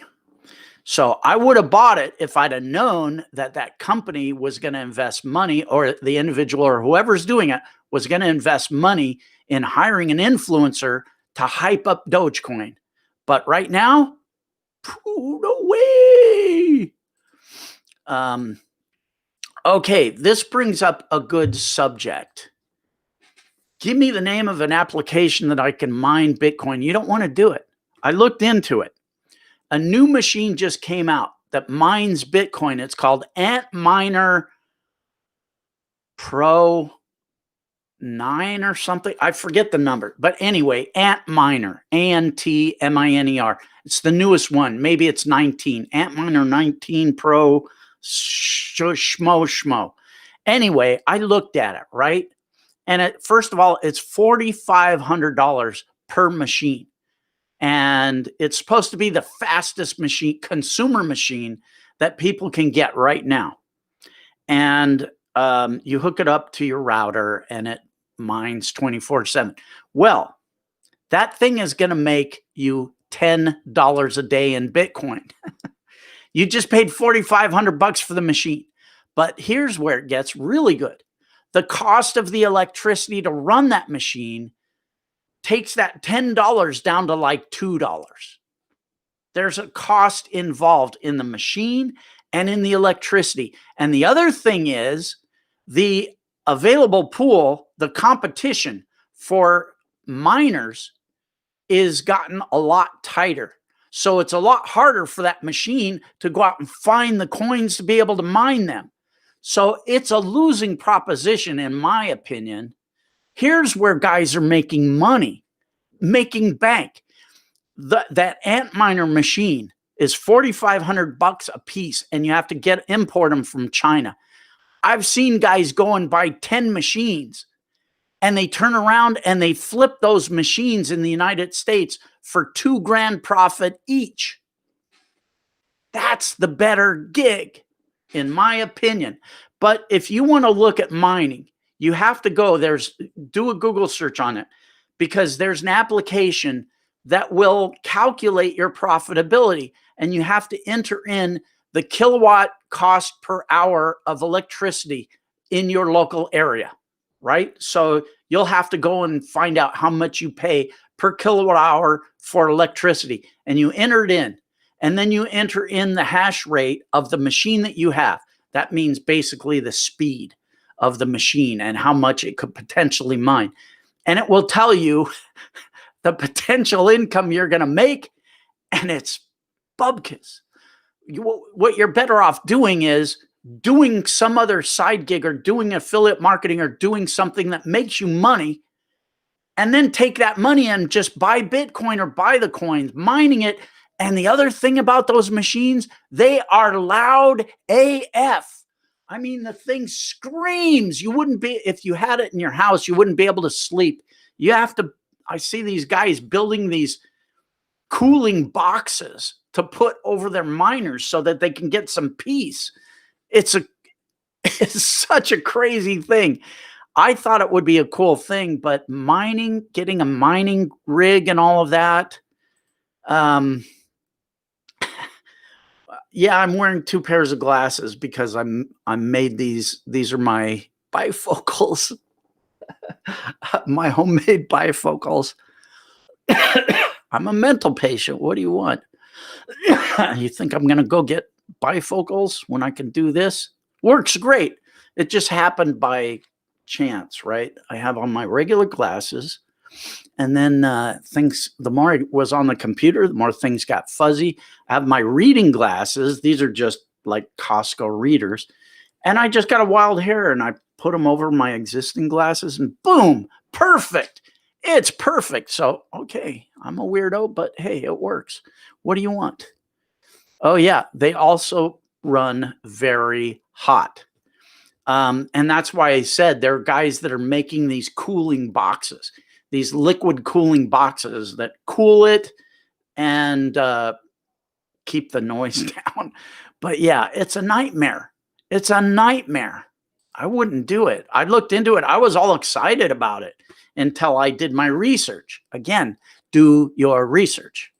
So I would have bought it if I'd have known that that company was going to invest money, or the individual or whoever's doing it was going to invest money in hiring an influencer to hype up Dogecoin. But right now, no way. Okay, this brings up a good subject. Give me the name of an application that I can mine Bitcoin. You don't want to do it. I looked into it. A new machine just came out that mines Bitcoin. It's called Antminer Pro 9 or something. I forget the number. But anyway, Antminer, Antminer. It's the newest one. Maybe it's 19. Antminer 19 Pro schmo. Anyway, I looked at it, right? And first of all, it's $4,500 per machine. And it's supposed to be the fastest consumer machine that people can get right now. And you hook it up to your router and it mines 24/7. Well, that thing is going to make you $10 a day in Bitcoin. You just paid $4,500 for the machine. But here's where it gets really good. The cost of the electricity to run that machine takes that $10 down to like $2. There's a cost involved in the machine and in the electricity. And the other thing is the available pool, the competition for miners is gotten a lot tighter. So it's a lot harder for that machine to go out and find the coins to be able to mine them. So it's a losing proposition, in my opinion. Here's where guys are making money. making bank. That Antminer machine is $4,500 a piece, and you have to import them from China. I've seen guys go and buy 10 machines, and they turn around and they flip those machines in the United States for $2,000 profit each. That's the better gig, in my opinion. But if you want to look at mining, you have to do a Google search on it, because there's an application that will calculate your profitability, and you have to enter in the kilowatt cost per hour of electricity in your local area, right? So you'll have to go and find out how much you pay per kilowatt hour for electricity, and you enter it in, and then you enter in the hash rate of the machine that you have. That means basically the speed of the machine and how much it could potentially mine. And it will tell you the potential income you're going to make, and it's bubkis. What you're better off doing is doing some other side gig, or doing affiliate marketing, or doing something that makes you money, and then take that money and just buy Bitcoin or buy the coins, mining it. And the other thing about those machines, they are loud AF. I mean, the thing screams. You wouldn't be, if you had it in your house, you wouldn't be able to sleep. You have to, I see these guys building these cooling boxes to put over their miners so that they can get some peace. It's such a crazy thing. I thought it would be a cool thing, but mining, getting a mining rig and all of that. Yeah, I'm wearing 2 pairs of glasses because I'm made these are my bifocals. My homemade bifocals. I'm a mental patient. What do you want? You think I'm going to go get bifocals when I can do this? Works great. It just happened by chance, right? I have on my regular glasses, and then the more I was on the computer, the more things got fuzzy. I have my reading glasses. These are just like Costco readers. And I just got a wild hair, and I put them over my existing glasses, and boom, perfect. It's perfect. So, okay, I'm a weirdo, but hey, it works. What do you want? Oh, yeah, they also run very hot. And that's why I said there are guys that are making these cooling boxes, these liquid cooling boxes that cool it and keep the noise down. But yeah, it's a nightmare. It's a nightmare. I wouldn't do it. I looked into it. I was all excited about it until I did my research. Again, do your research.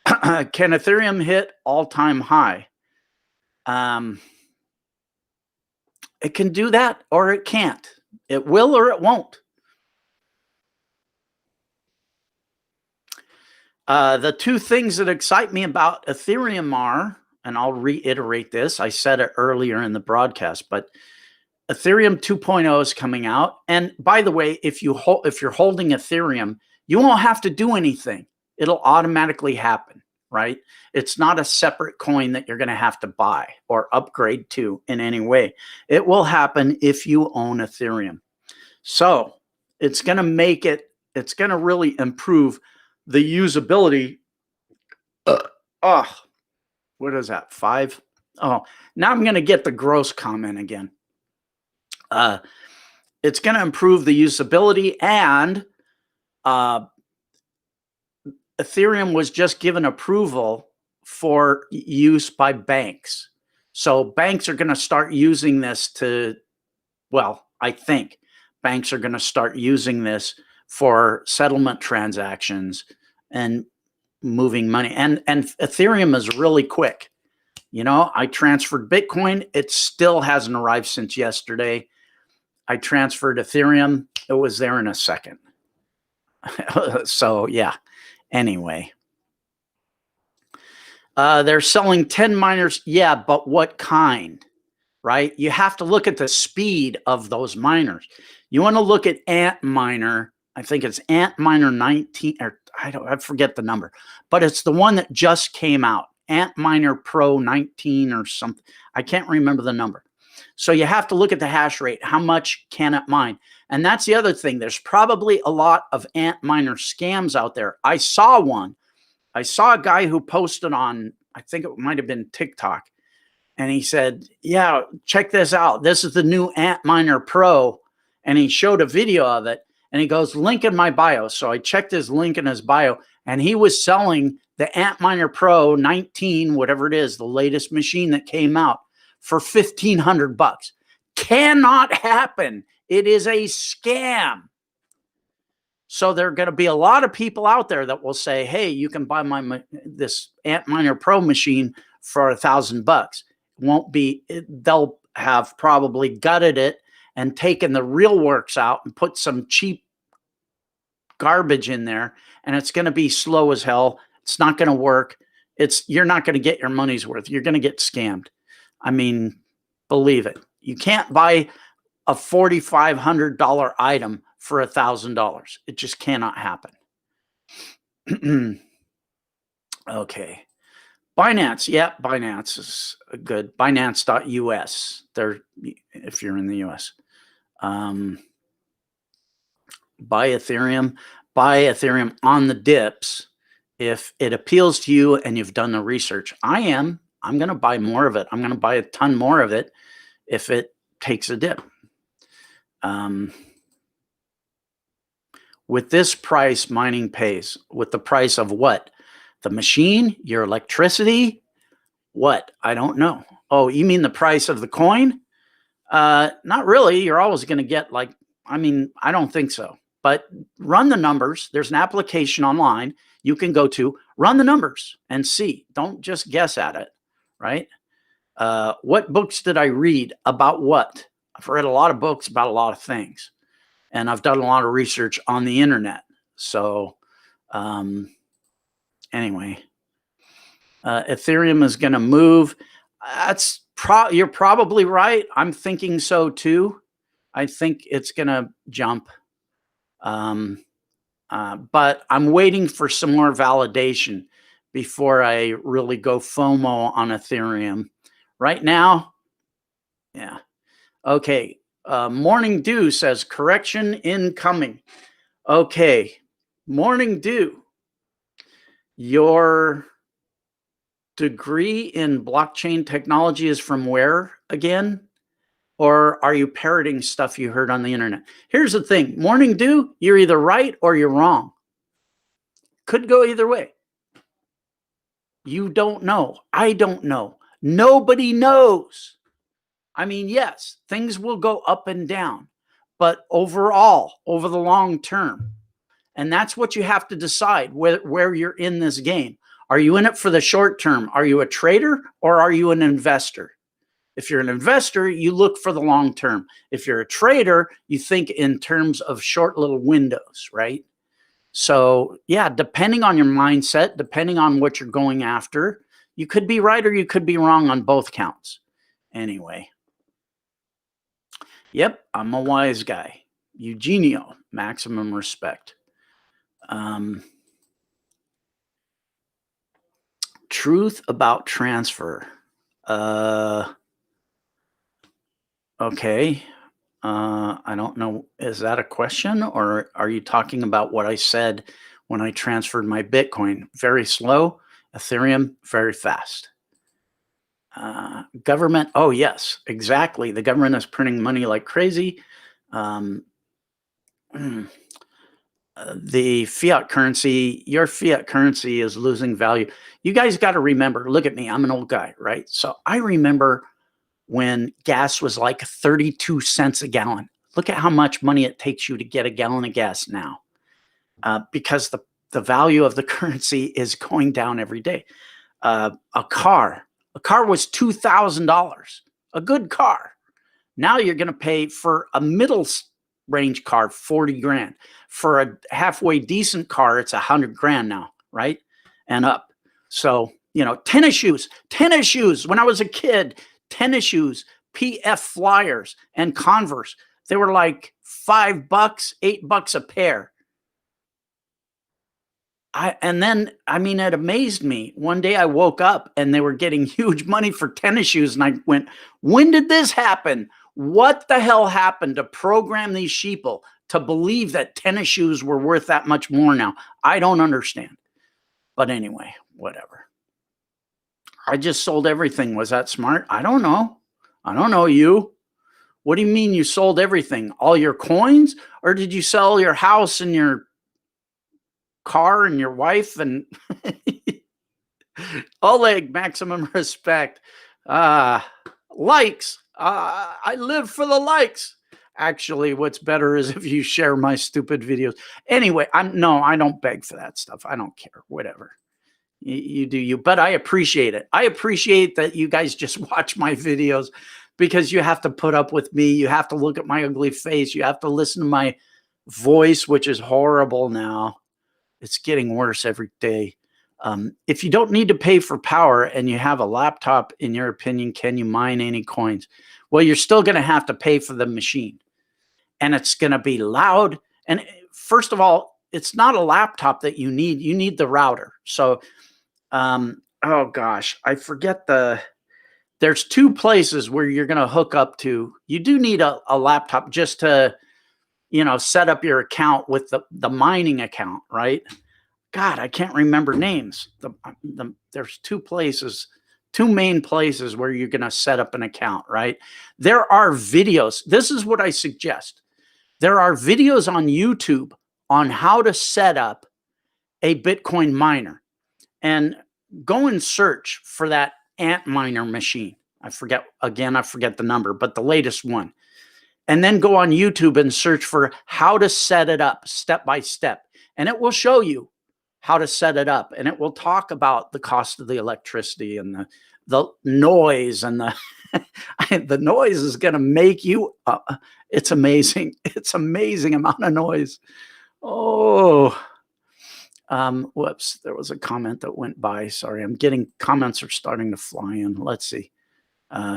Can Ethereum hit all-time high? It can do that, or it can't. It will or it won't. The 2 things that excite me about Ethereum are, and I'll reiterate this, I said it earlier in the broadcast, but Ethereum 2.0 is coming out. And by the way, if you're holding Ethereum, you won't have to do anything. It'll automatically happen, right? It's not a separate coin that you're going to have to buy or upgrade to in any way. It will happen if you own Ethereum. So it's going to it's going to really improve the usability. What is that? 5? Oh, now I'm going to get the gross comment again. It's going to improve the usability, and Ethereum was just given approval for use by banks. So banks are going to start using this I think banks are going to start using this for settlement transactions and moving money. And Ethereum is really quick. You know, I transferred Bitcoin. It still hasn't arrived since yesterday. I transferred Ethereum. It was there in a second. So, yeah. Anyway. They're selling 10 miners. Yeah, but what kind? Right? You have to look at the speed of those miners. You want to look at Antminer. I think it's Antminer 19, or I forget the number, but it's the one that just came out. Antminer Pro 19 or something. I can't remember the number. So you have to look at the hash rate. How much can it mine? And that's the other thing. There's probably a lot of Antminer scams out there. I saw one. I saw a guy who posted on, I think it might have been TikTok. And he said, yeah, check this out. This is the new Antminer Pro. And he showed a video of it. And he goes, link in my bio. So I checked his link in his bio. And he was selling the Antminer Pro 19, whatever it is, the latest machine that came out, for $1,500. Cannot happen. It is a scam. So there are going to be a lot of people out there that will say, hey, you can buy this Antminer Pro machine for $1,000. Won't be, they'll have probably gutted it and taken the real works out and put some cheap garbage in there, and it's going to be slow as hell. It's not going to work. You're not going to get your money's worth. You're going to get scammed. I mean, believe it. You can't buy a $4,500 item for $1,000. It just cannot happen. Okay. Binance. Yeah, Binance is good. Binance.us. If you're in the US. Buy Ethereum. Buy Ethereum on the dips. If it appeals to you and you've done the research, I'm going to buy more of it. I'm going to buy a ton more of it if it takes a dip. With this price, mining pays. With the price of what? The machine? Your electricity? What? I don't know. Oh, you mean the price of the coin? Not really. You're always going to get I don't think so. But run the numbers. There's an application online you can go to. Run the numbers and see. Don't just guess at it, right? What books did I read about what? I've read a lot of books about a lot of things. And I've done a lot of research on the internet. So anyway, Ethereum is going to move. You're probably right. I'm thinking so too. I think it's going to jump. But I'm waiting for some more validation before I really go FOMO on Ethereum. Right now, yeah. Okay. Morning Dew says correction incoming. Okay. Morning Dew, your degree in blockchain technology is from where again? Or are you parroting stuff you heard on the internet? Here's the thing. Morning Dew, you're either right or you're wrong. Could go either way. You don't know. I don't know. Nobody knows. I mean, yes, things will go up and down, but overall, over the long term, and that's what you have to decide where you're in this game. Are you in it for the short term? Are you a trader or are you an investor? If you're an investor, you look for the long term. If you're a trader, you think in terms of short little windows, right? So yeah, depending on your mindset, depending on what you're going after, you could be right or you could be wrong on both counts. Anyway. Yep, I'm a wise guy. Eugenio, maximum respect. Truth about transfer. Okay. I don't know. Is that a question or are you talking about what I said when I transferred my Bitcoin? Very slow. Ethereum, very fast. Government. Oh, yes, exactly. The government is printing money like crazy. The fiat currency, your fiat currency is losing value. You guys got to remember, look at me. I'm an old guy, right? So I remember when gas was like 32 cents a gallon. Look at how much money it takes you to get a gallon of gas now, because the value of the currency is going down every day. A car was $2,000, a good car. Now you're going to pay for a middle range car, 40 grand. For a halfway decent car, it's 100 grand now, right? And up. So, tennis shoes. When I was a kid, tennis shoes, PF Flyers and Converse, they were like $5, $8 a pair. And then, I mean, it amazed me. One day I woke up and they were getting huge money for tennis shoes. And I went, when did this happen? What the hell happened to program these sheeple to believe that tennis shoes were worth that much more now? I don't understand. But anyway, whatever. I just sold everything. Was that smart? I don't know. I don't know you. What do you mean you sold everything? All your coins? Or did you sell your house and your car and your wife? And Oleg, maximum respect. Likes. I live for the likes. Actually, what's better is if you share my stupid videos. Anyway, I don't beg for that stuff. I don't care. Whatever. You do you, but I appreciate it. I appreciate that you guys just watch my videos because you have to put up with me. You have to look at my ugly face. You have to listen to my voice, which is horrible now. It's getting worse every day. If you don't need to pay for power and you have a laptop, in your opinion, can you mine any coins? Well, you're still going to have to pay for the machine. And it's going to be loud. And first of all, it's not a laptop that you need. You need the router. So, oh gosh, I forget there's two places where you're going to hook up to. You do need a laptop just to, set up your account with the mining account, right? God, I can't remember names. There's two main places where you're going to set up an account, right? There are videos. This is what I suggest. There are videos on YouTube on how to set up a Bitcoin miner, and go and search for that ant miner machine. I forget the number, but the latest one. And then go on YouTube and search for how to set it up step by step. And it will show you how to set it up. And it will talk about the cost of the electricity and the noise, and the noise is going to make you, it's amazing. It's amazing amount of noise. Oh, whoops, there was a comment that went by. Sorry, comments are starting to fly in. Let's see.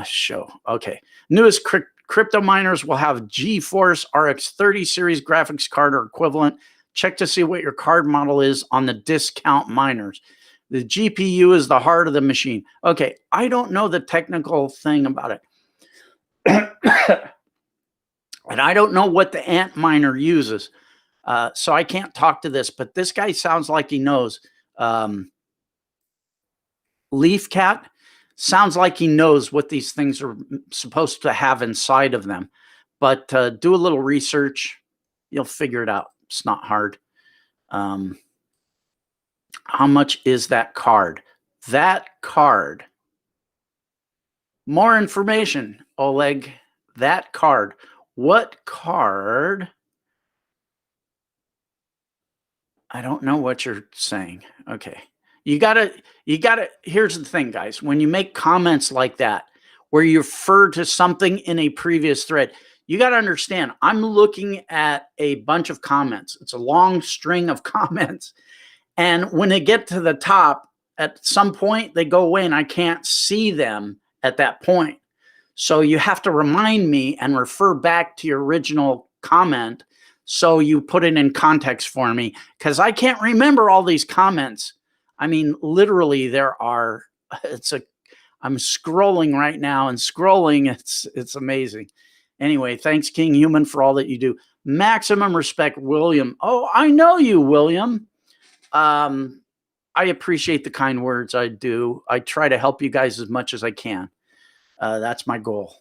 Show. Okay. Newest crypto miners will have GeForce RX 30 series graphics card or equivalent. Check to see what your card model is on the discount miners. The GPU is the heart of the machine. Okay. I don't know the technical thing about it. And I don't know what the ant miner uses. So I can't talk to this, but this guy sounds like he knows. Leaf Cat sounds like he knows what these things are supposed to have inside of them. But do a little research. You'll figure it out. It's not hard. How much is that card? That card. More information, Oleg. That card. What card? I don't know what you're saying. Okay. You gotta, here's the thing, guys. When you make comments like that, where you refer to something in a previous thread, you got to understand, I'm looking at a bunch of comments. It's a long string of comments. And when they get to the top, at some point, they go away and I can't see them at that point. So you have to remind me and refer back to your original comment. So you put it in context for me, because I can't remember all these comments. I mean, literally I'm scrolling right now and scrolling. It's amazing. Anyway, thanks, Kinghuman, for all that you do. Maximum respect, William. Oh, I know you, William. I appreciate the kind words. I do. I try to help you guys as much as I can. That's my goal.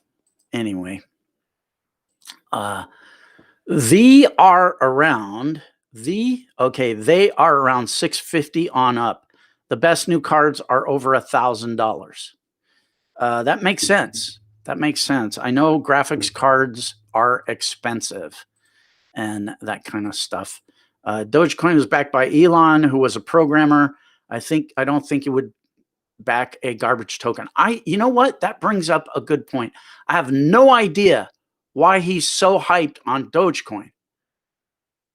Anyway, they are around 650 on up. The best new cards are over $1,000. That makes sense. That makes sense. I know graphics cards are expensive and that kind of stuff. Dogecoin was backed by Elon, who was a programmer. I don't think he would back a garbage token. You know what? That brings up a good point. I have no idea why he's so hyped on Dogecoin,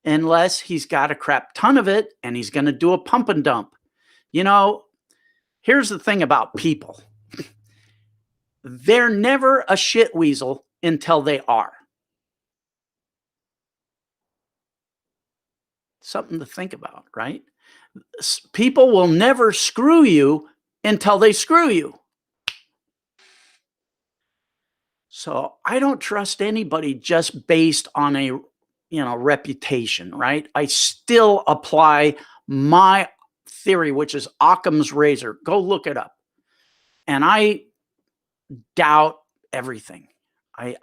unless he's got a crap ton of it and he's going to do a pump and dump. Here's the thing about people. They're never a shit weasel until they are. Something to think about, right? People will never screw you until they screw you. So I don't trust anybody just based on a reputation, right? I still apply my theory, which is Occam's razor. Go look it up. And I doubt everything. I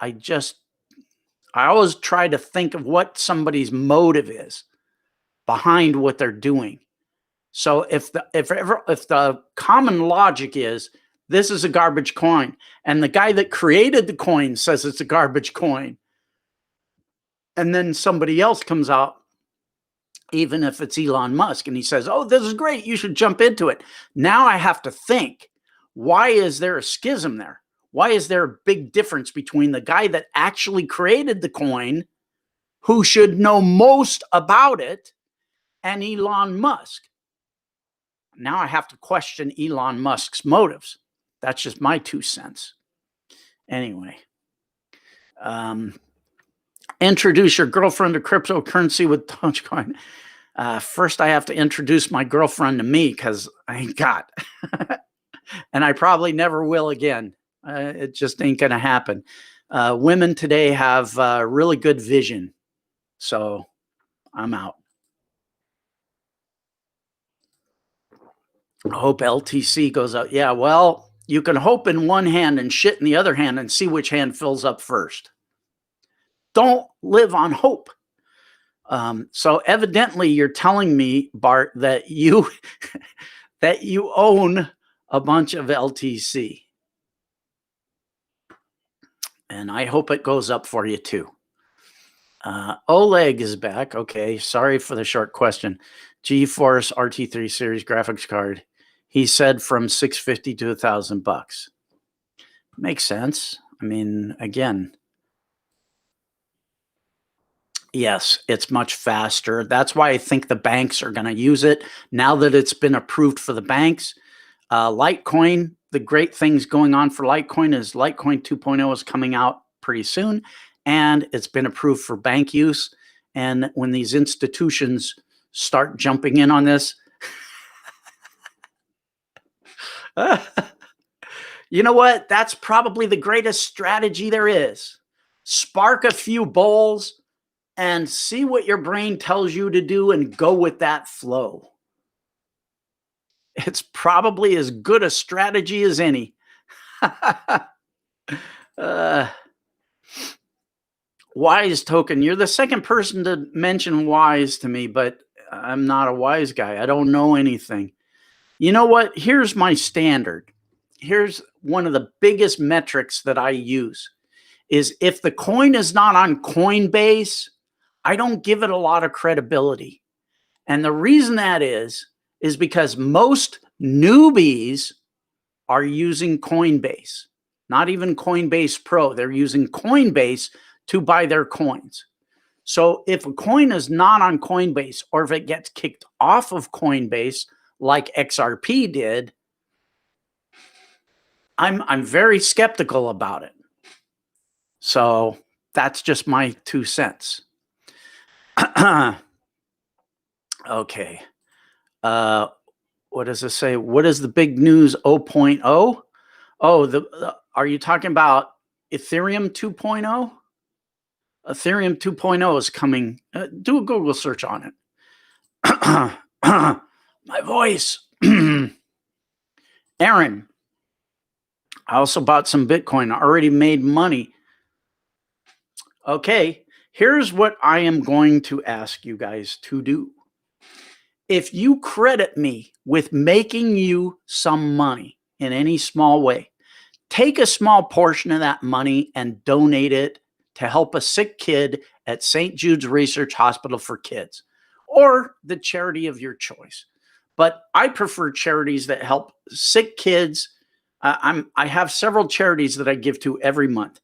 always try to think of what somebody's motive is behind what they're doing. So if the common logic is this is a garbage coin, and the guy that created the coin says it's a garbage coin, and then somebody else comes out, even if it's Elon Musk, and he says, "Oh, this is great, you should jump into it." Now I have to think, why is there a schism there? Why is there a big difference between the guy that actually created the coin, who should know most about it, and Elon Musk? Now I have to question Elon Musk's motives. That's just my 2 cents. Anyway, introduce your girlfriend to cryptocurrency with Dogecoin. First, I have to introduce my girlfriend to me because I ain't got. And I probably never will again. It just ain't going to happen. Women today have really good vision. So I'm out. I hope LTC goes up. Yeah, well, you can hope in one hand and shit in the other hand and see which hand fills up first. Don't live on hope. So evidently you're telling me, Bart, that you that you own a bunch of LTC. And I hope it goes up for you too. Oleg is back. Okay, sorry for the short question. GeForce RT3 series graphics card. He said from $650 to $1,000. Makes sense. I mean, again, yes, it's much faster. That's why I think the banks are going to use it now that it's been approved for the banks. Litecoin, the great things going on for Litecoin is Litecoin 2.0 is coming out pretty soon, and it's been approved for bank use. And when these institutions start jumping in on this, you know what? That's probably the greatest strategy there is. Spark a few bulls and see what your brain tells you to do and go with that flow. It's probably as good a strategy as any. Wise token. You're the second person to mention wise to me, but I'm not a wise guy. I don't know anything. You know what? Here's my standard. Here's one of the biggest metrics that I use is if the coin is not on Coinbase, I don't give it a lot of credibility. And the reason that is because most newbies are using Coinbase, not even Coinbase Pro. They're using Coinbase to buy their coins. So if a coin is not on Coinbase, or if it gets kicked off of Coinbase like XRP did, I'm very skeptical about it. So that's just my 2 cents. Okay. What does it say? What is the big news 0.0? Oh, are you talking about Ethereum 2.0? Ethereum 2.0 is coming. Do a Google search on it. My voice. Aaron, I also bought some Bitcoin. I already made money. Okay, here's what I am going to ask you guys to do. If you credit me with making you some money in any small way, take a small portion of that money and donate it to help a sick kid at St. Jude's Research Hospital for Kids, or the charity of your choice. But I prefer charities that help sick kids. I have several charities that I give to every month.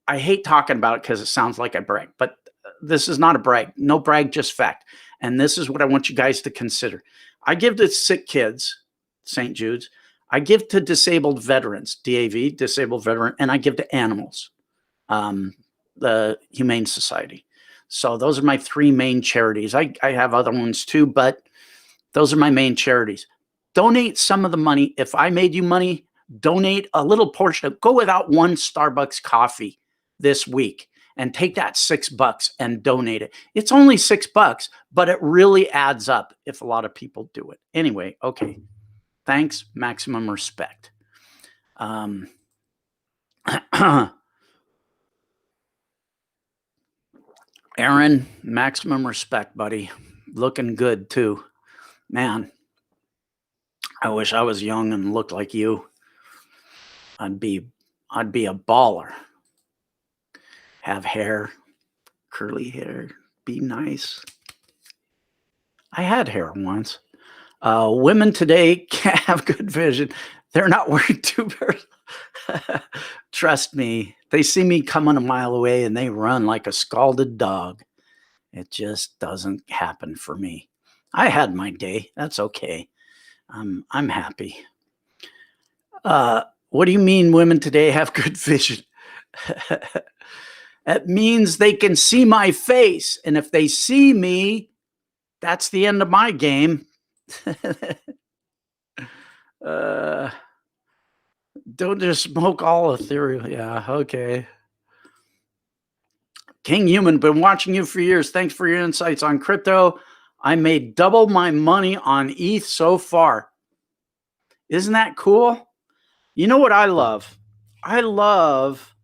I hate talking about it because it sounds like I brag, but this is not a brag. No brag, just fact. And this is what I want you guys to consider. I give to sick kids, St. Jude's. I give to disabled veterans, DAV, disabled veteran, and I give to animals, the Humane Society. So those are my three main charities. I have other ones too, but those are my main charities. Donate some of the money. If I made you money, donate a little portion. Go without one Starbucks coffee this week and take that $6 and donate it. It's only $6, but it really adds up if a lot of people do it. Anyway, okay. Thanks. Maximum respect. Aaron, maximum respect, buddy. Looking good too. Man, I wish I was young and looked like you. I'd be a baller. Have hair, curly hair, be nice. I had hair once. Women today can't have good vision. They're not wearing tubers. Trust me, they see me coming a mile away and they run like a scalded dog. It just doesn't happen for me. I had my day. That's okay. I'm happy. What do you mean women today have good vision? It means they can see my face. And if they see me, that's the end of my game. Don't just smoke all Ethereum. Yeah, okay. Kinghuman, been watching you for years. Thanks for your insights on crypto. I made double my money on ETH so far. Isn't that cool? You know what I love? I love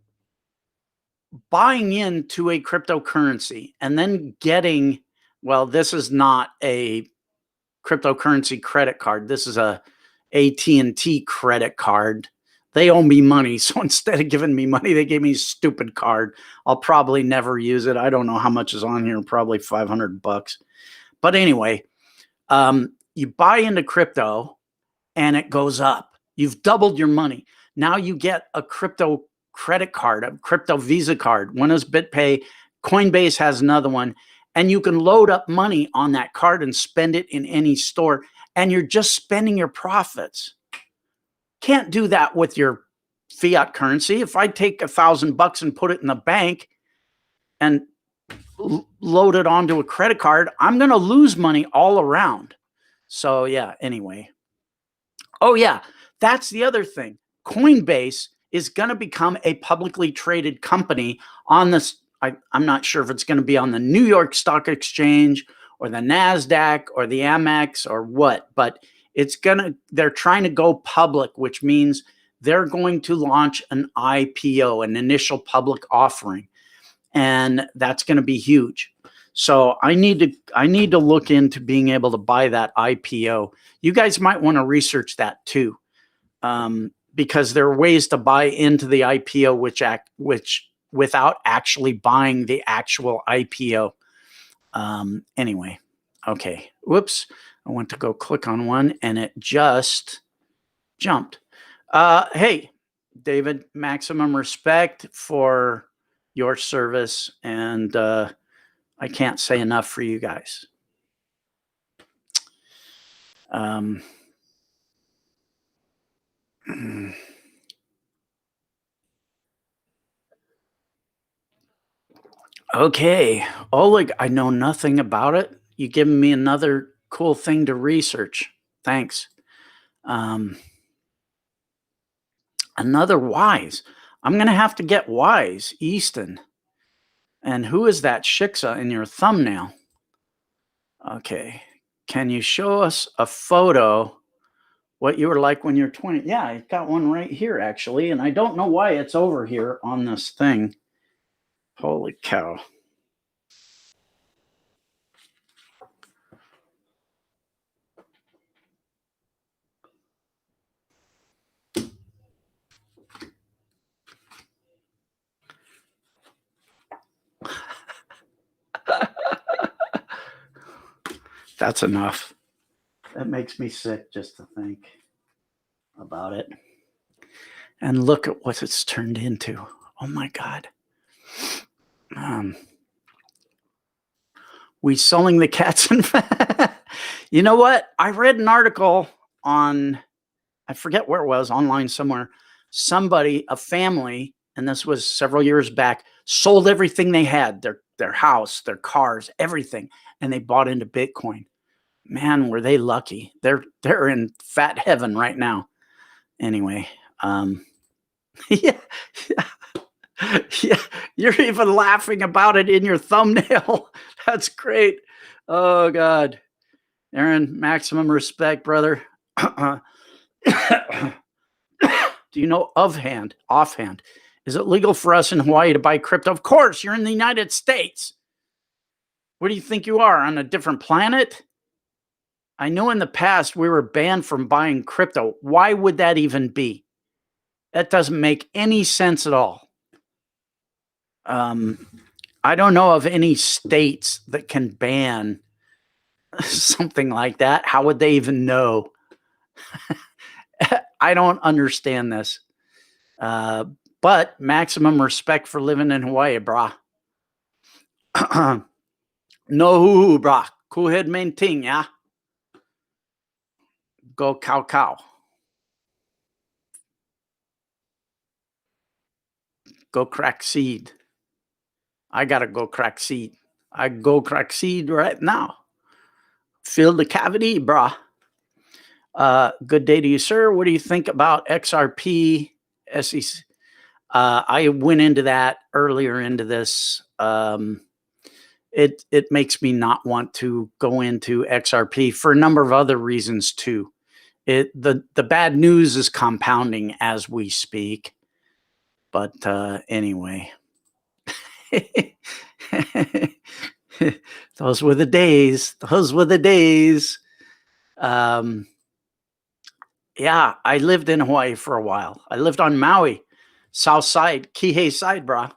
buying into a cryptocurrency and then getting, well, this is not a cryptocurrency credit card. This is a AT&T credit card. They owe me money. So instead of giving me money, they gave me a stupid card. I'll probably never use it. I don't know how much is on here, probably $500. But anyway, you buy into crypto and it goes up. You've doubled your money. Now you get a crypto credit card, a crypto Visa card. One is BitPay. Coinbase has another one. And you can load up money on that card and spend it in any store. And you're just spending your profits. Can't do that with your fiat currency. If I take $1,000 and put it in the bank and load it onto a credit card, I'm going to lose money all around. So yeah, anyway. Oh yeah, that's the other thing. Coinbase is going to become a publicly traded company on this. I'm not sure if it's going to be on the New York Stock Exchange or the NASDAQ or the Amex or what, but they're trying to go public, which means they're going to launch an IPO, an initial public offering. And that's going to be huge. So I need to look into being able to buy that IPO. You guys might want to research that too, because there are ways to buy into the IPO, which without actually buying the actual IPO. Anyway, okay. Whoops. I went to go click on one and it just jumped. Hey, David, maximum respect for your service. And I can't say enough for you guys. Okay. Oleg, I know nothing about it. You giving me another cool thing to research. Thanks. Another Wise. I'm going to have to get Wise, Easton. And who is that Shiksa in your thumbnail? Okay. Can you show us a photo what you were like when you're 20? Yeah, I got one right here, actually. And I don't know why it's over here on this thing. Holy cow. That's enough. That makes me sick just to think about it. And look at what it's turned into. Oh my God. We selling the cats and you know what? I read an article on, I forget where it was, online somewhere. Somebody, a family, and this was several years back, sold everything they had. their house, their cars, everything, and they bought into Bitcoin. Man, were they lucky. They're in fat heaven right now. Anyway, yeah, yeah, you're even laughing about it in your thumbnail. That's great. Oh God, Aaron, maximum respect, brother. Do you know offhand, is it legal for us in Hawaii to buy crypto? Of course, you're in the United States. What do you think you are, on a different planet? I know in the past we were banned from buying crypto. Why would that even be? That doesn't make any sense at all. I don't know of any states that can ban something like that. How would they even know? I don't understand this. But maximum respect for living in Hawaii, brah. No, brah. Cool head main thing, yeah? Go cow. Go crack seed. I gotta go crack seed. I go crack seed right now. Fill the cavity, brah. Good day to you, sir. What do you think about XRP, SEC? I went into that earlier into this. It makes me not want to go into XRP for a number of other reasons too. The bad news is compounding as we speak. But anyway, those were the days. Those were the days. Yeah, I lived in Hawaii for a while. I lived on Maui, south side, Kihei side, brah.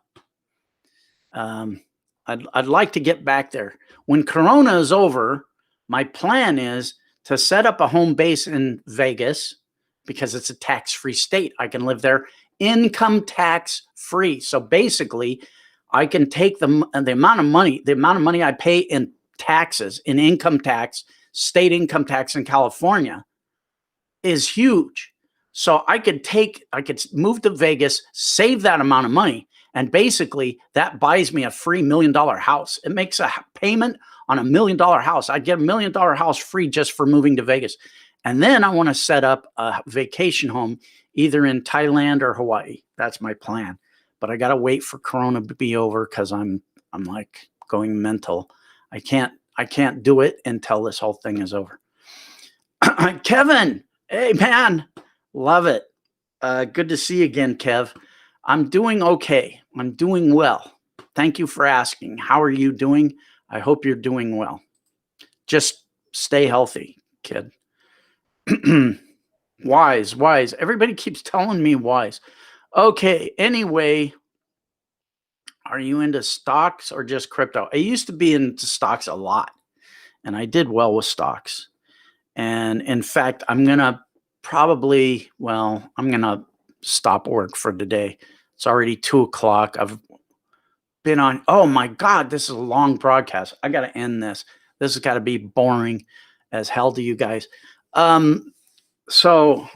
I'd like to get back there. When Corona is over, my plan is to set up a home base in Vegas because it's a tax-free state. I can live there income tax free. So basically, I can take the amount of money I pay in taxes, in income tax, state income tax in California is huge. So I could move to Vegas, save that amount of money, and basically that buys me a free $1 million house. It makes a payment on $1 million house. I get $1 million house free just for moving to Vegas. And then I want to set up a vacation home either in Thailand or Hawaii. That's my plan. But I got to wait for Corona to be over because I'm like going mental. I can't do it until this whole thing is over. Kevin, hey man, love it. Good to see you again, Kev. I'm doing okay. I'm doing well. Thank you for asking. How are you doing? I hope you're doing well. Just stay healthy, kid. Wise. Everybody keeps telling me wise. Okay, anyway, are you into stocks or just crypto? I used to be into stocks a lot, and I did well with stocks. And in fact, I'm going to stop work for today. It's already 2:00. I've been on, oh my God, this is a long broadcast. I got to end this. This has got to be boring as hell to you guys. So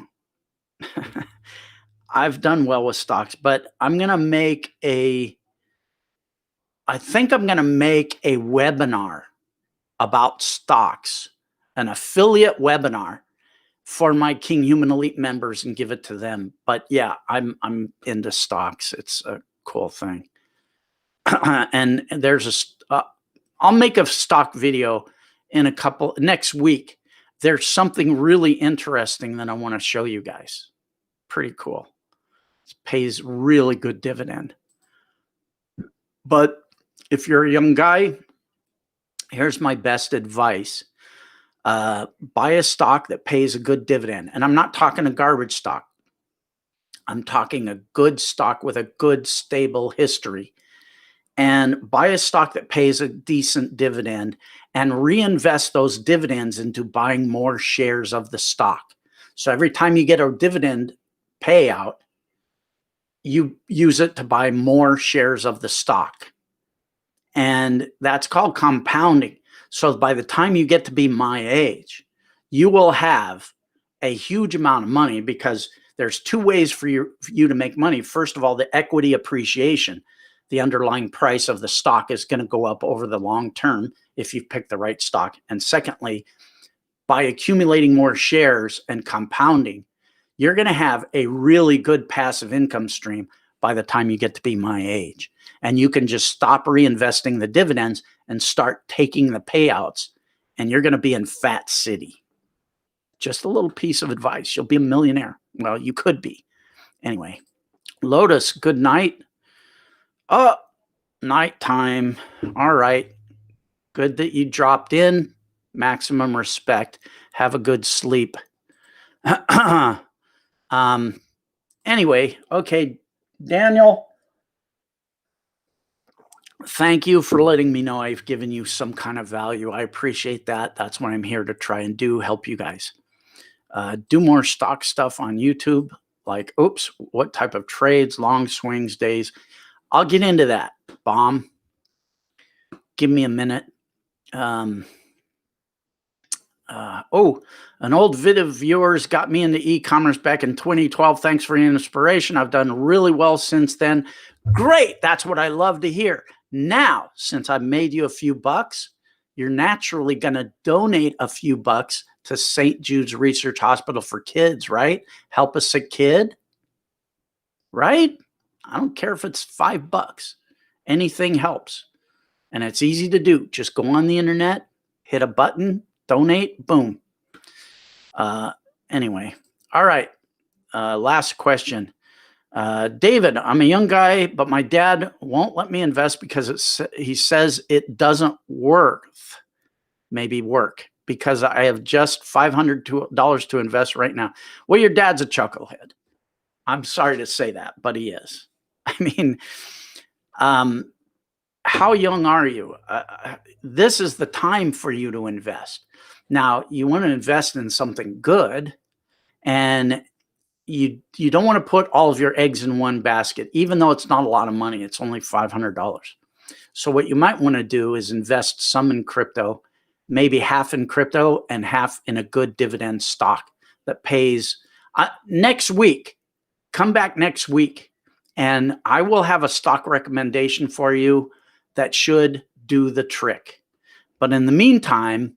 I've done well with stocks, but I think I'm going to make a webinar about stocks, an affiliate webinar for my Kinghuman Elite members and give it to them. But yeah, I'm into stocks. It's a cool thing. And I'll make a stock video in next week. There's something really interesting that I want to show you guys. Pretty cool. It pays really good dividend. But if you're a young guy, here's my best advice. Buy a stock that pays a good dividend. And I'm not talking a garbage stock. I'm talking a good stock with a good, stable history. And buy a stock that pays a decent dividend and reinvest those dividends into buying more shares of the stock. So every time you get a dividend payout, you use it to buy more shares of the stock. And that's called compounding. So by the time you get to be my age, you will have a huge amount of money, because there's two ways for you to make money. First of all, the equity appreciation. the underlying price of the stock is going to go up over the long term if you pick the right stock. And secondly, by accumulating more shares and compounding, you're going to have a really good passive income stream by the time you get to be my age. And you can just stop reinvesting the dividends and start taking the payouts, and you're going to be in Fat City. Just a little piece of advice. You'll be a millionaire. Well, you could be. Anyway, Lotus, good night. Oh, nighttime. All right. Good that you dropped in. Maximum respect. Have a good sleep. Anyway, okay, Daniel, thank you for letting me know I've given you some kind of value. I appreciate that. That's what I'm here to try and do, help you guys. Do more stock stuff on YouTube, like, oops, what type of trades, long swings, days. I'll get into that, Bomb. Give me a minute. An old vid of yours got me into e-commerce back in 2012. Thanks for your inspiration. I've done really well since then. Great. That's what I love to hear. Now, since I've made you a few bucks, you're naturally going to donate a few bucks to St. Jude's Research Hospital for Kids, right? Help a sick kid, right? I don't care if it's $5. Anything helps. And it's easy to do. Just go on the internet, hit a button, donate, boom. Anyway, all right. Last question. David, I'm a young guy, but my dad won't let me invest because he says it doesn't work. Maybe work because I have just $500 to invest right now. Well, your dad's a chucklehead. I'm sorry to say that, but he is. I mean, how young are you? This is the time for you to invest. Now, you want to invest in something good, and you don't want to put all of your eggs in one basket, even though it's not a lot of money. It's only $500. So what you might want to do is invest some in crypto, maybe half in crypto and half in a good dividend stock that pays. Next week, come back next week, and I will have a stock recommendation for you that should do the trick. But in the meantime,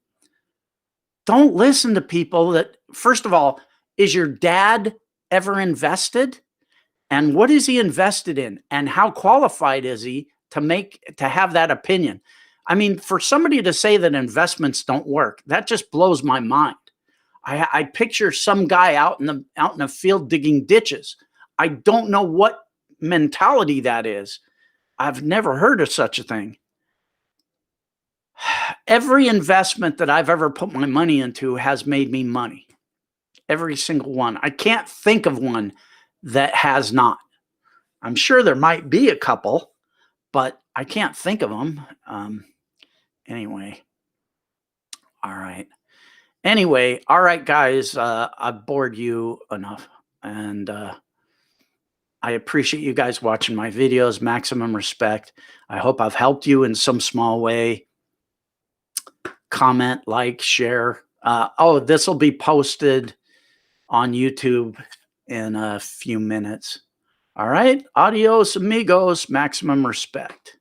don't listen to people that, first of all, is your dad ever invested? And what is he invested in? And how qualified is he to have that opinion? I mean, for somebody to say that investments don't work, that just blows my mind. I picture some guy out in the field digging ditches. I don't know what mentality that is. I've never heard of such a thing. Every investment that I've ever put my money into has made me money. Every single one. I can't think of one that has not. I'm sure there might be a couple, but I can't think of them. Anyway. All right. Anyway, all right, guys. I've bored you enough. And I appreciate you guys watching my videos. Maximum respect. I hope I've helped you in some small way. Comment, like, share. This will be posted on YouTube in a few minutes. All right. Adios, amigos. Maximum respect.